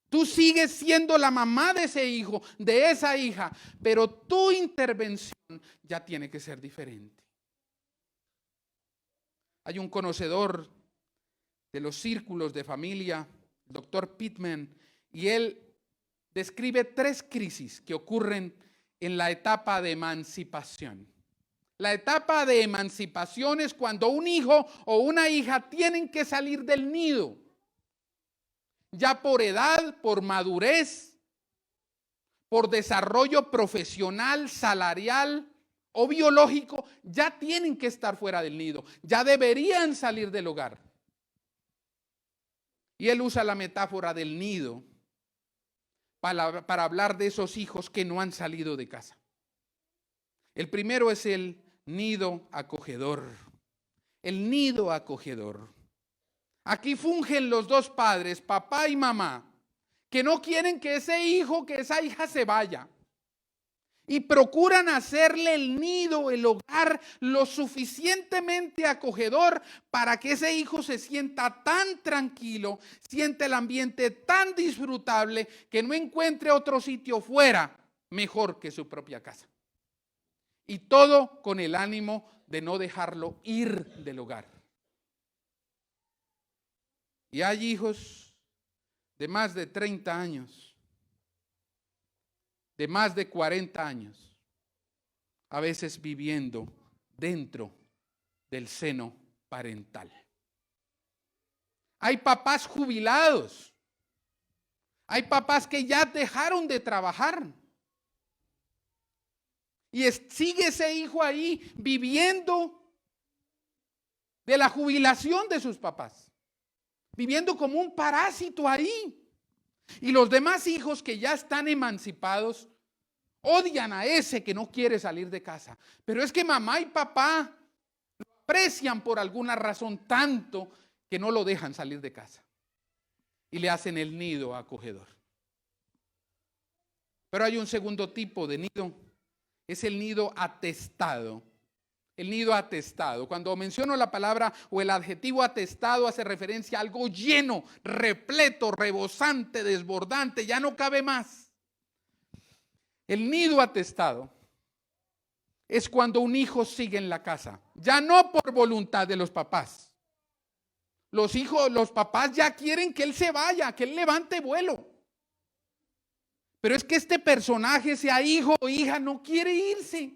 Tú sigues siendo la mamá de ese hijo, de esa hija, pero tu intervención ya tiene que ser diferente. Hay un conocedor de los círculos de familia, el doctor Pittman, y él describe 3 crisis que ocurren en la etapa de emancipación. La etapa de emancipación es cuando un hijo o una hija tienen que salir del nido. Ya por edad, por madurez, por desarrollo profesional, salarial o biológico, ya tienen que estar fuera del nido. Ya deberían salir del hogar. Y él usa la metáfora del nido para hablar de esos hijos que no han salido de casa. El primero es el nido acogedor. El nido acogedor. Aquí fungen los dos padres, papá y mamá, que no quieren que ese hijo, que esa hija se vaya. Y procuran hacerle el nido, el hogar, lo suficientemente acogedor para que ese hijo se sienta tan tranquilo, siente el ambiente tan disfrutable, que no encuentre otro sitio fuera mejor que su propia casa. Y todo con el ánimo de no dejarlo ir del hogar. Y hay hijos de más de 30 años, de más de 40 años, a veces viviendo dentro del seno parental. Hay papás jubilados, hay papás que ya dejaron de trabajar y sigue ese hijo ahí viviendo de la jubilación de sus papás, viviendo como un parásito ahí. Y los demás hijos que ya están emancipados odian a ese que no quiere salir de casa. Pero es que mamá y papá lo aprecian por alguna razón tanto que no lo dejan salir de casa. Y le hacen el nido acogedor. Pero hay un segundo tipo de nido. Es el nido atestado. El nido atestado. Cuando menciono la palabra o el adjetivo atestado, hace referencia a algo lleno, repleto, rebosante, desbordante, ya no cabe más. El nido atestado es cuando un hijo sigue en la casa, ya no por voluntad de los papás. Los papás ya quieren que él se vaya, que él levante vuelo. Pero es que este personaje, sea hijo o hija, no quiere irse.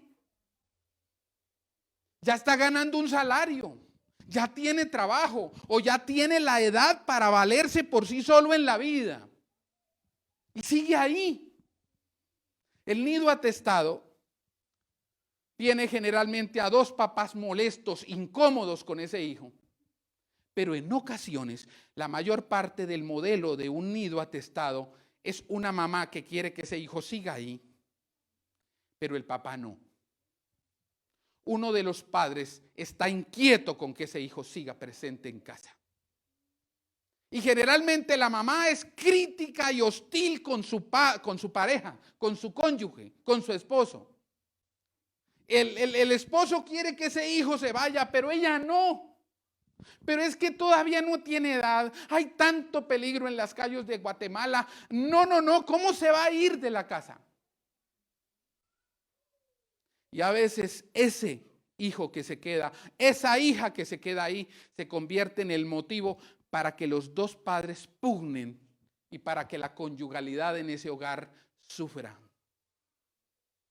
Ya está ganando un salario, ya tiene trabajo o ya tiene la edad para valerse por sí solo en la vida. Y sigue ahí. El nido atestado tiene generalmente a dos papás molestos, incómodos con ese hijo. Pero en ocasiones, la mayor parte del modelo de un nido atestado es una mamá que quiere que ese hijo siga ahí, pero el papá no. Uno de los padres está inquieto con que ese hijo siga presente en casa. Y generalmente la mamá es crítica y hostil con su pareja, con su cónyuge, con su esposo. El esposo quiere que ese hijo se vaya, pero ella no. Pero es que todavía no tiene edad. Hay tanto peligro en las calles de Guatemala. No. ¿Cómo se va a ir de la casa? Y a veces ese hijo que se queda, esa hija que se queda ahí, se convierte en el motivo para que los dos padres pugnen y para que la conyugalidad en ese hogar sufra.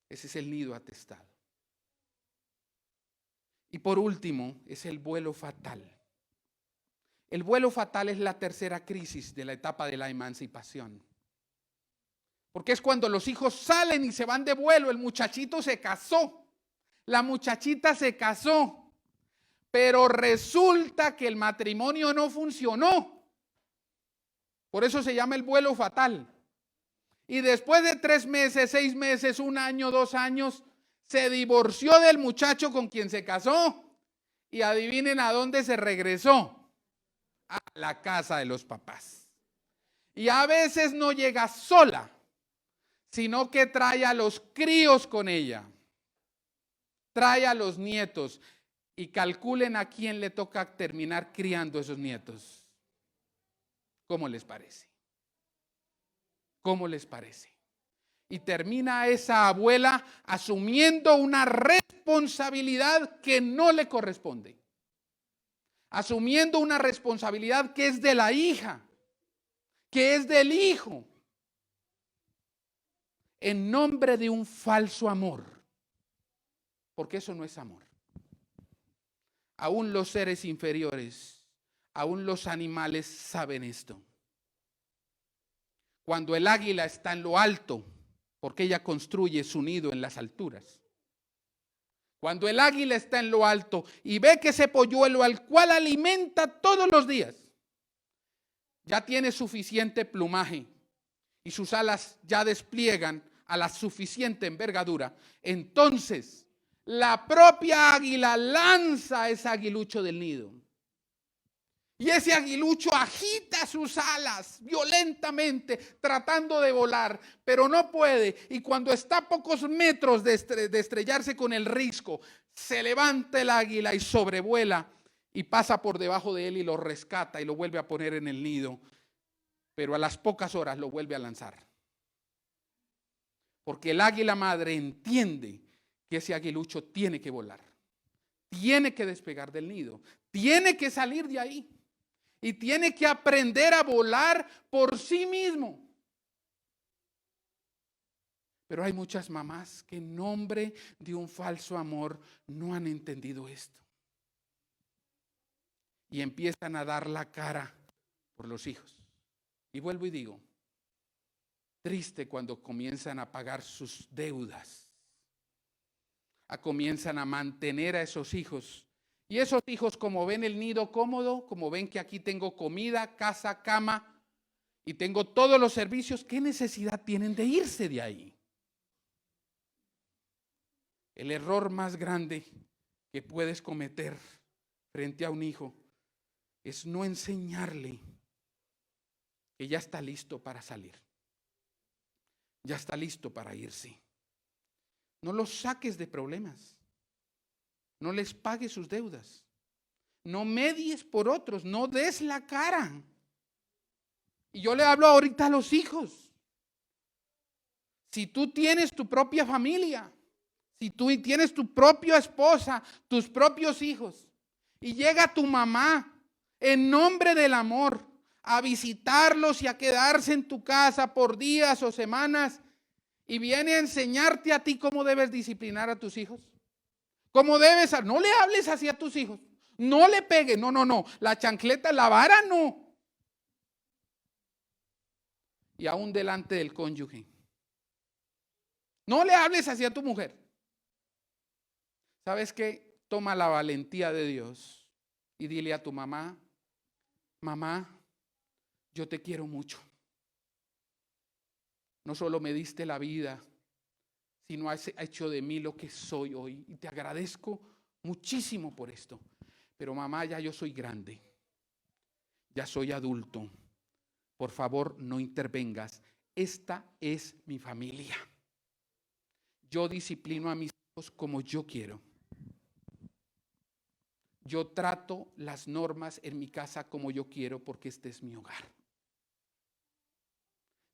Ese es el nido atestado. Y por último, es el vuelo fatal. El vuelo fatal es la tercera crisis de la etapa de la emancipación. Porque es cuando los hijos salen y se van de vuelo. El muchachito se casó, la muchachita se casó, pero resulta que el matrimonio no funcionó. Por eso se llama el vuelo fatal. Y después de 3 meses, 6 meses, 1 año, 2 años, se divorció del muchacho con quien se casó. Y adivinen a dónde se regresó. A la casa de los papás. Y a veces no llega sola, sino que trae a los críos con ella. Trae a los nietos. Y calculen a quién le toca terminar criando esos nietos. ¿Cómo les parece? ¿Cómo les parece? Y termina esa abuela asumiendo una responsabilidad que no le corresponde. Asumiendo una responsabilidad que es de la hija, que es del hijo, en nombre de un falso amor, porque eso no es amor. Aún los seres inferiores, aún los animales saben esto. Cuando el águila está en lo alto, porque ella construye su nido en las alturas. Cuando el águila está en lo alto y ve que ese polluelo al cual alimenta todos los días ya tiene suficiente plumaje y sus alas ya despliegan a la suficiente envergadura, entonces la propia águila lanza a ese aguilucho del nido. Y ese aguilucho agita sus alas violentamente tratando de volar, pero no puede. Y cuando está a pocos metros de estrellarse con el risco, se levanta el águila y sobrevuela y pasa por debajo de él y lo rescata y lo vuelve a poner en el nido. Pero a las pocas horas lo vuelve a lanzar. Porque el águila madre entiende que ese aguilucho tiene que volar, tiene que despegar del nido, tiene que salir de ahí. Y tiene que aprender a volar por sí mismo. Pero hay muchas mamás que en nombre de un falso amor no han entendido esto. Y empiezan a dar la cara por los hijos. Y vuelvo y digo, triste cuando comienzan a pagar sus deudas. Comienzan a mantener a esos hijos. Y esos hijos, como ven el nido cómodo, como ven que aquí tengo comida, casa, cama y tengo todos los servicios, ¿qué necesidad tienen de irse de ahí? El error más grande que puedes cometer frente a un hijo es no enseñarle que ya está listo para salir, ya está listo para irse. No los saques de problemas. No les pagues sus deudas. No medies por otros. No des la cara. Y yo le hablo ahorita a los hijos. Si tú tienes tu propia familia, Si tú tienes tu propia esposa, tus propios hijos, y llega tu mamá en nombre del amor a visitarlos y a quedarse en tu casa por días o semanas, y viene a enseñarte a ti cómo debes disciplinar a tus hijos, cómo debes, no le hables así a tus hijos, no le pegues, no, la chancleta, la vara no. Y aún delante del cónyuge, no le hables así a tu mujer. ¿Sabes qué? Toma la valentía de Dios y dile a tu mamá: mamá, yo te quiero mucho. No solo me diste la vida, sino has hecho de mí lo que soy hoy. Y te agradezco muchísimo por esto. Pero mamá, ya yo soy grande. Ya soy adulto. Por favor, no intervengas. Esta es mi familia. Yo disciplino a mis hijos como yo quiero. Yo trato las normas en mi casa como yo quiero, porque este es mi hogar.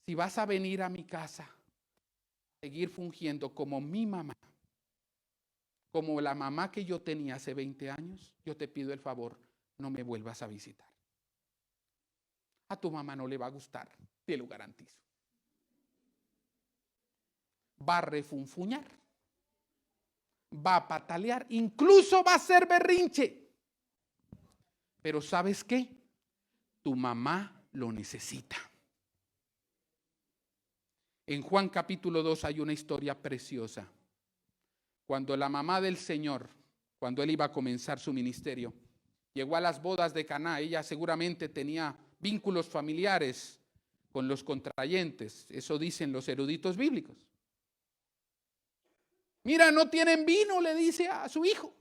Si vas a venir a mi casa, seguir fungiendo como mi mamá, como la mamá que yo tenía hace 20 años, yo te pido el favor, no me vuelvas a visitar. A tu mamá no le va a gustar, te lo garantizo. Va a refunfuñar, va a patalear, incluso va a hacer berrinche. Pero ¿sabes qué? Tu mamá lo necesita. En Juan capítulo 2 hay una historia preciosa. Cuando la mamá del Señor, cuando él iba a comenzar su ministerio, llegó a las bodas de Caná. Ella seguramente tenía vínculos familiares con los contrayentes. Eso dicen los eruditos bíblicos. Mira, no tienen vino, le dice a su hijo.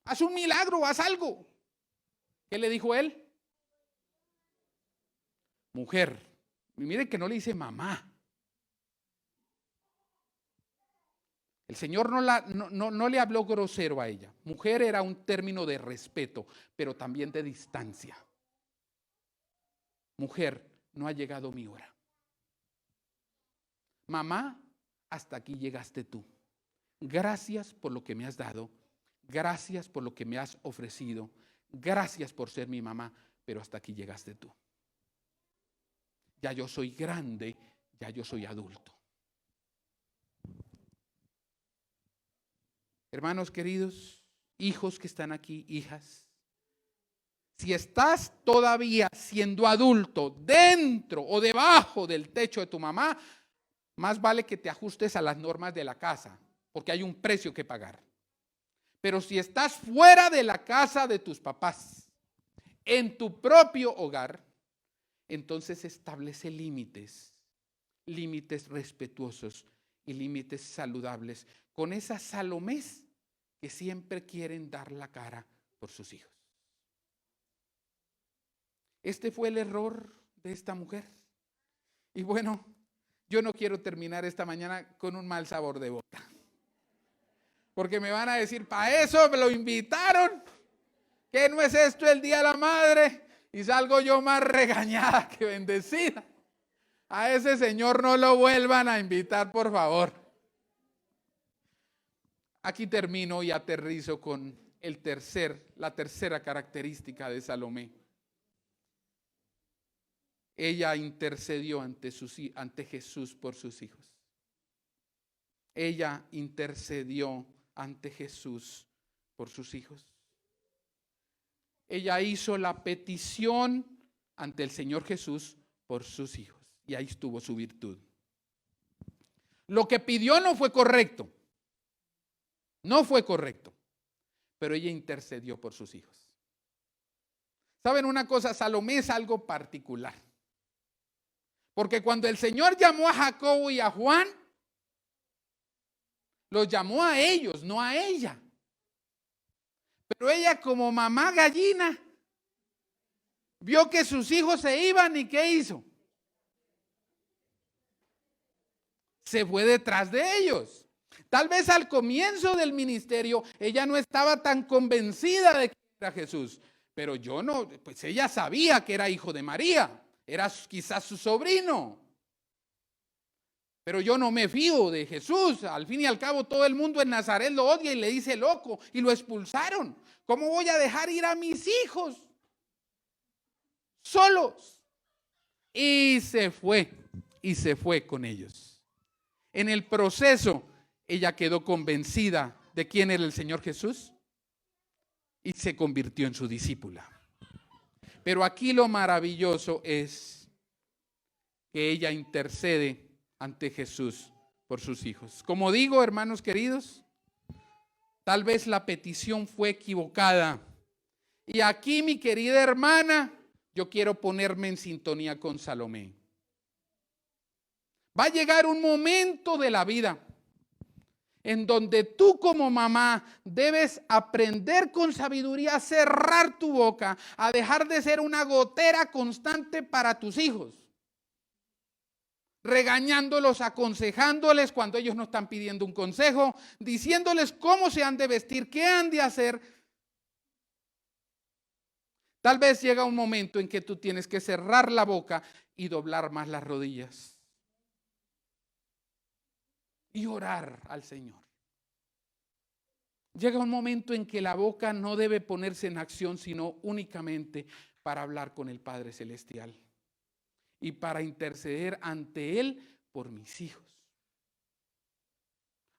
Haz un milagro, haz algo. ¿Qué le dijo él? Mujer. Mire que no le dice mamá. El Señor no le habló grosero a ella. Mujer era un término de respeto, pero también de distancia. Mujer, no ha llegado mi hora. Mamá, hasta aquí llegaste tú. Gracias por lo que me has dado. Gracias por lo que me has ofrecido. Gracias por ser mi mamá, pero hasta aquí llegaste tú. Ya yo soy grande, ya yo soy adulto. Hermanos queridos, hijos que están aquí, hijas, si estás todavía siendo adulto dentro o debajo del techo de tu mamá, más vale que te ajustes a las normas de la casa, porque hay un precio que pagar. Pero si estás fuera de la casa de tus papás, en tu propio hogar, entonces establece límites respetuosos y límites saludables con esas Salomés que siempre quieren dar la cara por sus hijos. Este fue el error de esta mujer. Y bueno, yo no quiero terminar esta mañana con un mal sabor de boca. Porque me van a decir, para eso me lo invitaron. ¿Qué no es esto el Día de la Madre? Y salgo yo más regañada que bendecida. A ese señor no lo vuelvan a invitar, por favor. Aquí termino y aterrizo con la tercera característica de Salomé. Ella intercedió ante Jesús por sus hijos. Ella intercedió ante Jesús por sus hijos. Ella hizo la petición ante el Señor Jesús por sus hijos. Y ahí estuvo su virtud. Lo que pidió no fue correcto. No fue correcto. Pero ella intercedió por sus hijos. ¿Saben una cosa? Salomé es algo particular. Porque cuando el Señor llamó a Jacobo y a Juan, los llamó a ellos, no a ella. Pero ella, como mamá gallina, vio que sus hijos se iban y ¿qué hizo? Se fue detrás de ellos. Tal vez al comienzo del ministerio ella no estaba tan convencida de que era Jesús, pero pues ella sabía que era hijo de María, era quizás su sobrino. Pero yo no me fío de Jesús. Al fin y al cabo todo el mundo en Nazaret lo odia y le dice loco y lo expulsaron. ¿Cómo voy a dejar ir a mis hijos solos? Y se fue con ellos. En el proceso, ella quedó convencida de quién era el Señor Jesús y se convirtió en su discípula. Pero aquí lo maravilloso es que ella intercede ante Jesús por sus hijos. Como digo, hermanos queridos, tal vez la petición fue equivocada. Y aquí, mi querida hermana, yo quiero ponerme en sintonía con Salomé. Va a llegar un momento de la vida en donde tú como mamá debes aprender con sabiduría a cerrar tu boca, a dejar de ser una gotera constante para tus hijos, regañándolos, aconsejándoles cuando ellos no están pidiendo un consejo, diciéndoles cómo se han de vestir, qué han de hacer. Tal vez llega un momento en que tú tienes que cerrar la boca y doblar más las rodillas y orar al Señor. Llega un momento en que la boca no debe ponerse en acción, sino únicamente para hablar con el Padre Celestial y para interceder ante Él por mis hijos.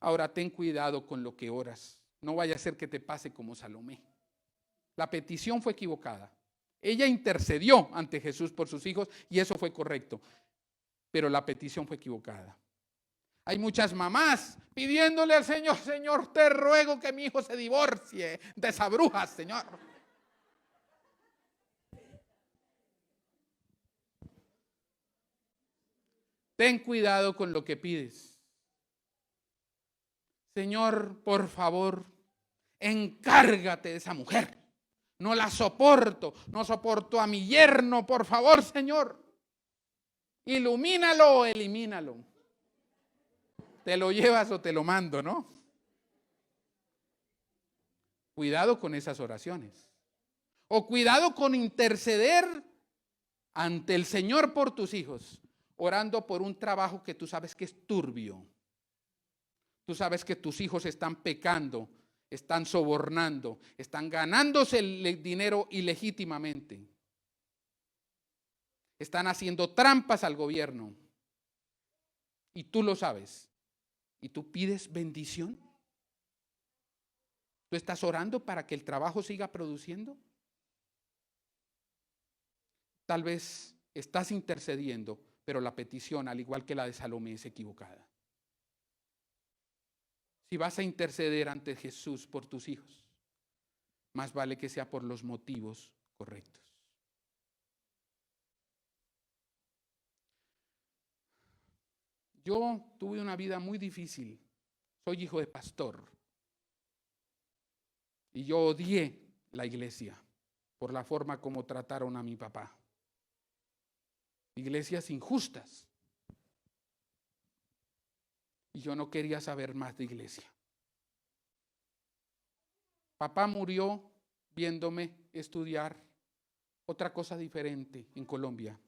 Ahora ten cuidado con lo que oras. No vaya a ser que te pase como Salomé. La petición fue equivocada. Ella intercedió ante Jesús por sus hijos y eso fue correcto, pero la petición fue equivocada. Hay muchas mamás pidiéndole al Señor: Señor, te ruego que mi hijo se divorcie de esa bruja, Señor. Ten cuidado con lo que pides. Señor, por favor, encárgate de esa mujer. No la soporto, no soporto a mi yerno, por favor, Señor. Ilumínalo o elimínalo. Te lo llevas o te lo mando, ¿no? Cuidado con esas oraciones. O cuidado con interceder ante el Señor por tus hijos, orando por un trabajo que tú sabes que es turbio. Tú sabes que tus hijos están pecando, están sobornando, están ganándose el dinero ilegítimamente. Están haciendo trampas al gobierno. Y tú lo sabes. ¿Y tú pides bendición? ¿Tú estás orando para que el trabajo siga produciendo? Tal vez estás intercediendo, pero la petición, al igual que la de Salomé, es equivocada. Si vas a interceder ante Jesús por tus hijos, más vale que sea por los motivos correctos. Yo tuve una vida muy difícil. Soy hijo de pastor. Y yo odié la iglesia por la forma como trataron a mi papá. Iglesias injustas. Y yo no quería saber más de iglesia. Papá murió viéndome estudiar otra cosa diferente en Colombia.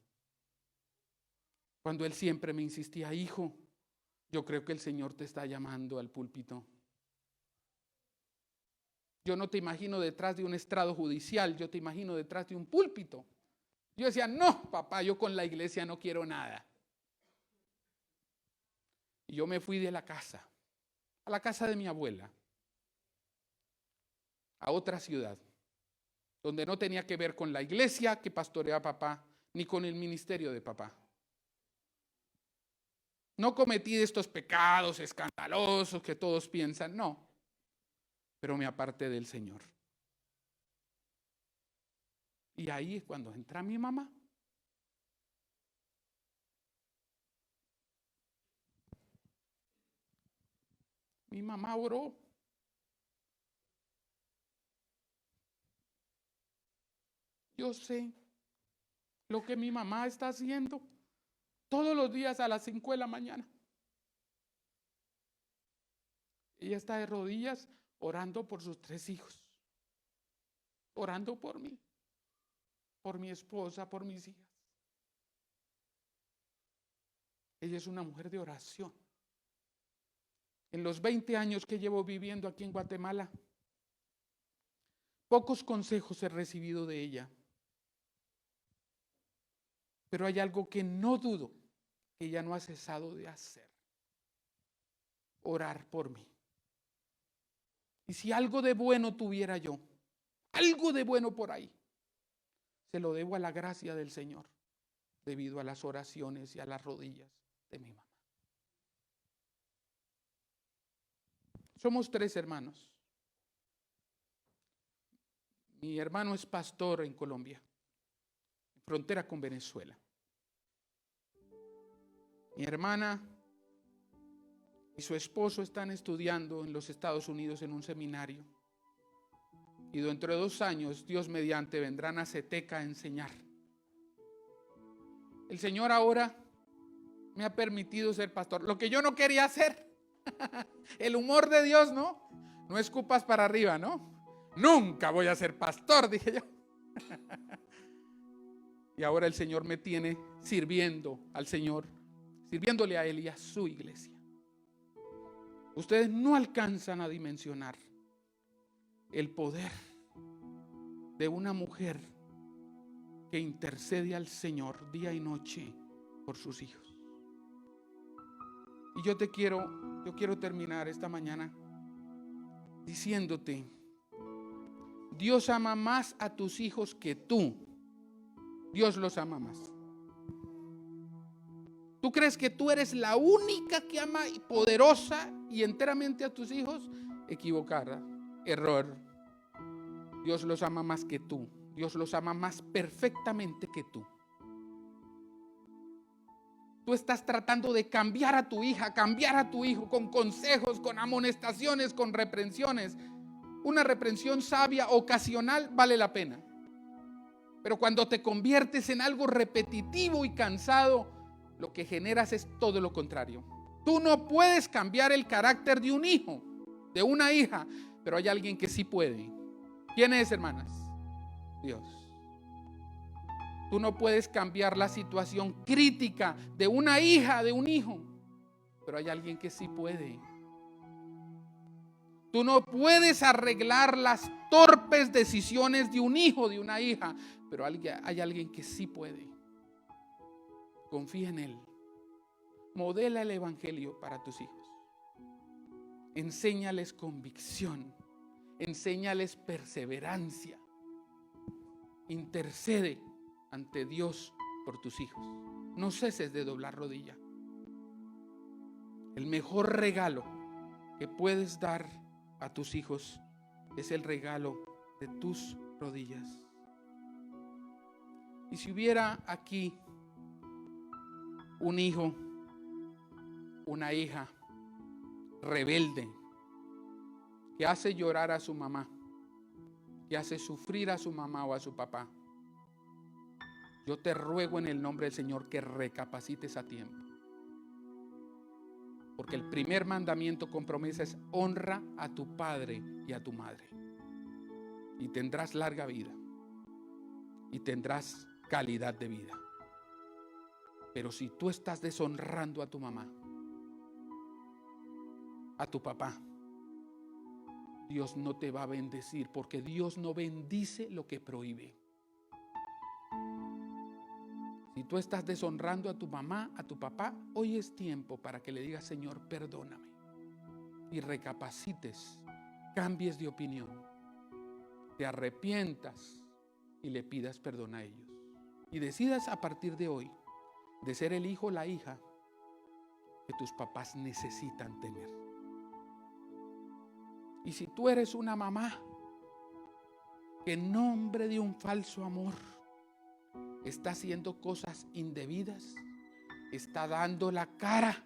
Cuando él siempre me insistía: hijo, yo creo que el Señor te está llamando al púlpito. Yo no te imagino detrás de un estrado judicial, yo te imagino detrás de un púlpito. Yo decía: no, papá, yo con la iglesia no quiero nada. Y yo me fui de la casa, a la casa de mi abuela, a otra ciudad, donde no tenía que ver con la iglesia que pastoreaba papá, ni con el ministerio de papá. No cometí estos pecados escandalosos que todos piensan, no, pero me aparté del Señor. Y ahí es cuando entra mi mamá. Mi mamá oró. Yo sé lo que mi mamá está haciendo todos los días a las 5 de la mañana. Ella está de rodillas orando por sus 3 hijos, orando por mí, por mi esposa, por mis hijas. Ella es una mujer de oración. En los 20 años que llevo viviendo aquí en Guatemala, pocos consejos he recibido de ella. Pero hay algo que no dudo que ella no ha cesado de hacer: orar por mí. Y si algo de bueno tuviera yo, algo de bueno por ahí, se lo debo a la gracia del Señor, debido a las oraciones y a las rodillas de mi mamá. Somos 3 hermanos. Mi hermano es pastor en Colombia, frontera con Venezuela. Mi hermana y su esposo están estudiando en los Estados Unidos en un seminario. Y dentro de 2 años, Dios mediante, vendrán a Ceteca a enseñar. El Señor ahora me ha permitido ser pastor, lo que yo no quería hacer. El humor de Dios, ¿no? No escupas para arriba, ¿no? Nunca voy a ser pastor, dije yo. Y ahora el Señor me tiene sirviendo al Señor, sirviéndole a Él y a su iglesia. Ustedes no alcanzan a dimensionar el poder de una mujer que intercede al Señor día y noche por sus hijos. Y yo quiero terminar esta mañana diciéndote: Dios ama más a tus hijos que tú. Dios los ama más. ¿Tú crees que tú eres la única que ama poderosa y enteramente a tus hijos? Equivocada, error. Dios los ama más que tú. Dios los ama más perfectamente que tú. Tú estás tratando de cambiar a tu hija, cambiar a tu hijo con consejos, con amonestaciones, con reprensiones. Una reprensión sabia, ocasional, vale la pena. Pero cuando te conviertes en algo repetitivo y cansado, lo que generas es todo lo contrario. Tú no puedes cambiar el carácter de un hijo, de una hija, pero hay alguien que sí puede. ¿Quién es, hermanas? Dios. Tú no puedes cambiar la situación crítica de una hija, de un hijo, pero hay alguien que sí puede. Tú no puedes arreglar las torpes decisiones de un hijo, de una hija, pero hay alguien que sí puede. Confía en Él. Modela el evangelio para tus hijos. Enséñales convicción. Enséñales perseverancia. Intercede ante Dios por tus hijos. No ceses de doblar rodilla. El mejor regalo que puedes dar a tus hijos es el regalo de tus rodillas. Y si hubiera aquí un hijo, una hija rebelde, que hace llorar a su mamá, que hace sufrir a su mamá o a su papá, yo te ruego en el nombre del Señor que recapacites a tiempo. Porque el primer mandamiento con promesa es: honra a tu padre y a tu madre. Y tendrás larga vida. Y tendrás calidad de vida. Pero si tú estás deshonrando a tu mamá, a tu papá, Dios no te va a bendecir, porque Dios no bendice lo que prohíbe. Si tú estás deshonrando a tu mamá, a tu papá, hoy es tiempo para que le digas: Señor, perdóname. Y recapacites, cambies de opinión, te arrepientas y le pidas perdón a ellos. Y decidas a partir de hoy de ser el hijo o la hija que tus papás necesitan tener. Y si tú eres una mamá que en nombre de un falso amor está haciendo cosas indebidas, está dando la cara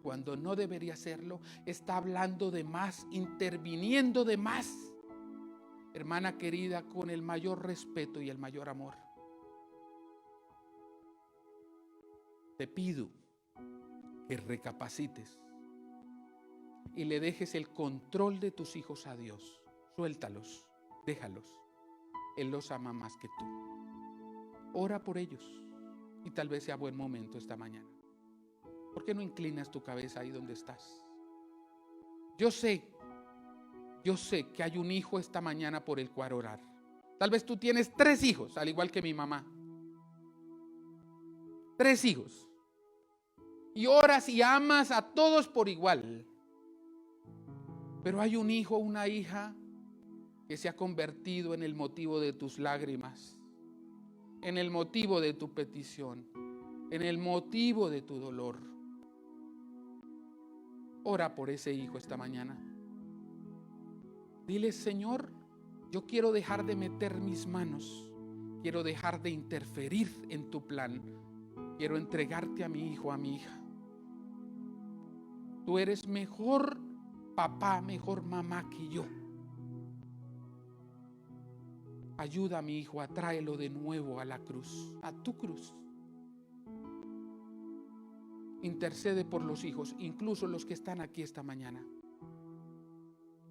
cuando no debería hacerlo, está hablando de más, interviniendo de más, hermana querida, con el mayor respeto y el mayor amor, te pido que recapacites y le dejes el control de tus hijos a Dios. Suéltalos, déjalos. Él los ama más que tú. Ora por ellos y tal vez sea buen momento esta mañana. ¿Por qué no inclinas tu cabeza ahí donde estás? Yo sé que hay un hijo esta mañana por el cual orar. Tal vez tú tienes 3 hijos, al igual que mi mamá. 3 hijos. Y oras y amas a todos por igual. Pero hay un hijo o una hija que se ha convertido en el motivo de tus lágrimas, en el motivo de tu petición, en el motivo de tu dolor. Ora por ese hijo esta mañana. Dile: Señor, yo quiero dejar de meter mis manos, quiero dejar de interferir en tu plan, quiero entregarte a mi hijo, a mi hija. Tú eres mejor papá, mejor mamá que yo. Ayuda a mi hijo, atráelo de nuevo a la cruz, a tu cruz. Intercede por los hijos, incluso los que están aquí esta mañana.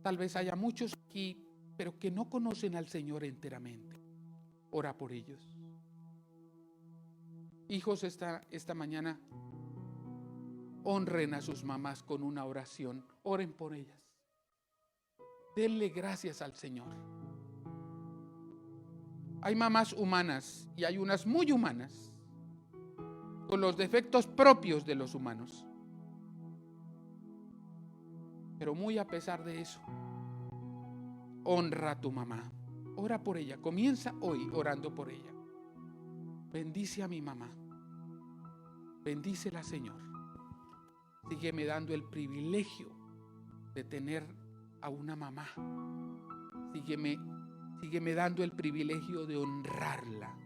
Tal vez haya muchos aquí, pero que no conocen al Señor enteramente. Ora por ellos. Hijos, esta mañana honren a sus mamás con una oración. Oren por ellas. Denle gracias al Señor. Hay mamás humanas y hay unas muy humanas, con los defectos propios de los humanos. Pero muy a pesar de eso, honra a tu mamá. Ora por ella. Comienza hoy orando por ella. Bendice a mi mamá. Bendícela, Señor. Sígueme dando el privilegio de tener a una mamá. Sígueme dando el privilegio de honrarla.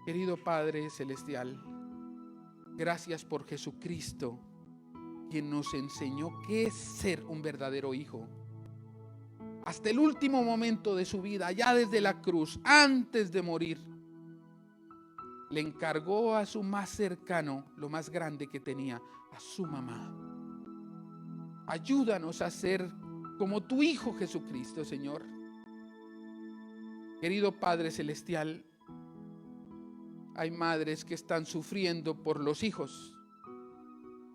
Querido Padre Celestial, gracias por Jesucristo, quien nos enseñó qué es ser un verdadero hijo. Hasta el último momento de su vida, ya desde la cruz, antes de morir, le encargó a su más cercano lo más grande que tenía, a su mamá. Ayúdanos a ser como tu Hijo Jesucristo, Señor. Querido Padre Celestial, hay madres que están sufriendo por los hijos.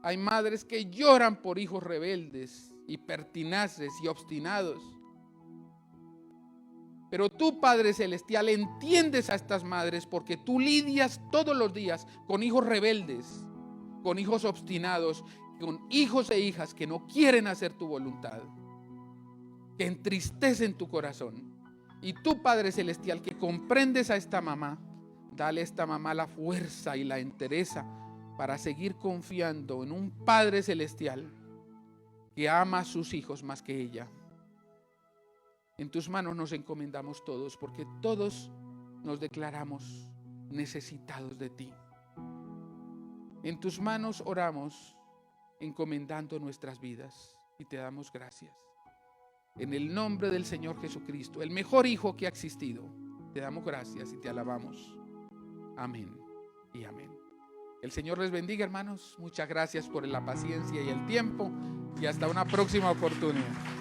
Hay madres que lloran por hijos rebeldes y pertinaces y obstinados. Pero tú, Padre Celestial, entiendes a estas madres porque tú lidias todos los días con hijos rebeldes, con hijos obstinados, con hijos e hijas que no quieren hacer tu voluntad, que entristecen tu corazón. Y tú, Padre Celestial, que comprendes a esta mamá, dale a esta mamá la fuerza y la entereza para seguir confiando en un Padre Celestial que ama a sus hijos más que ella. En tus manos nos encomendamos todos, porque todos nos declaramos necesitados de ti. En tus manos oramos, encomendando nuestras vidas, y te damos gracias. En el nombre del Señor Jesucristo, el mejor hijo que ha existido, te damos gracias y te alabamos. Amén y amén. El Señor les bendiga, hermanos. Muchas gracias por la paciencia y el tiempo, y hasta una próxima oportunidad.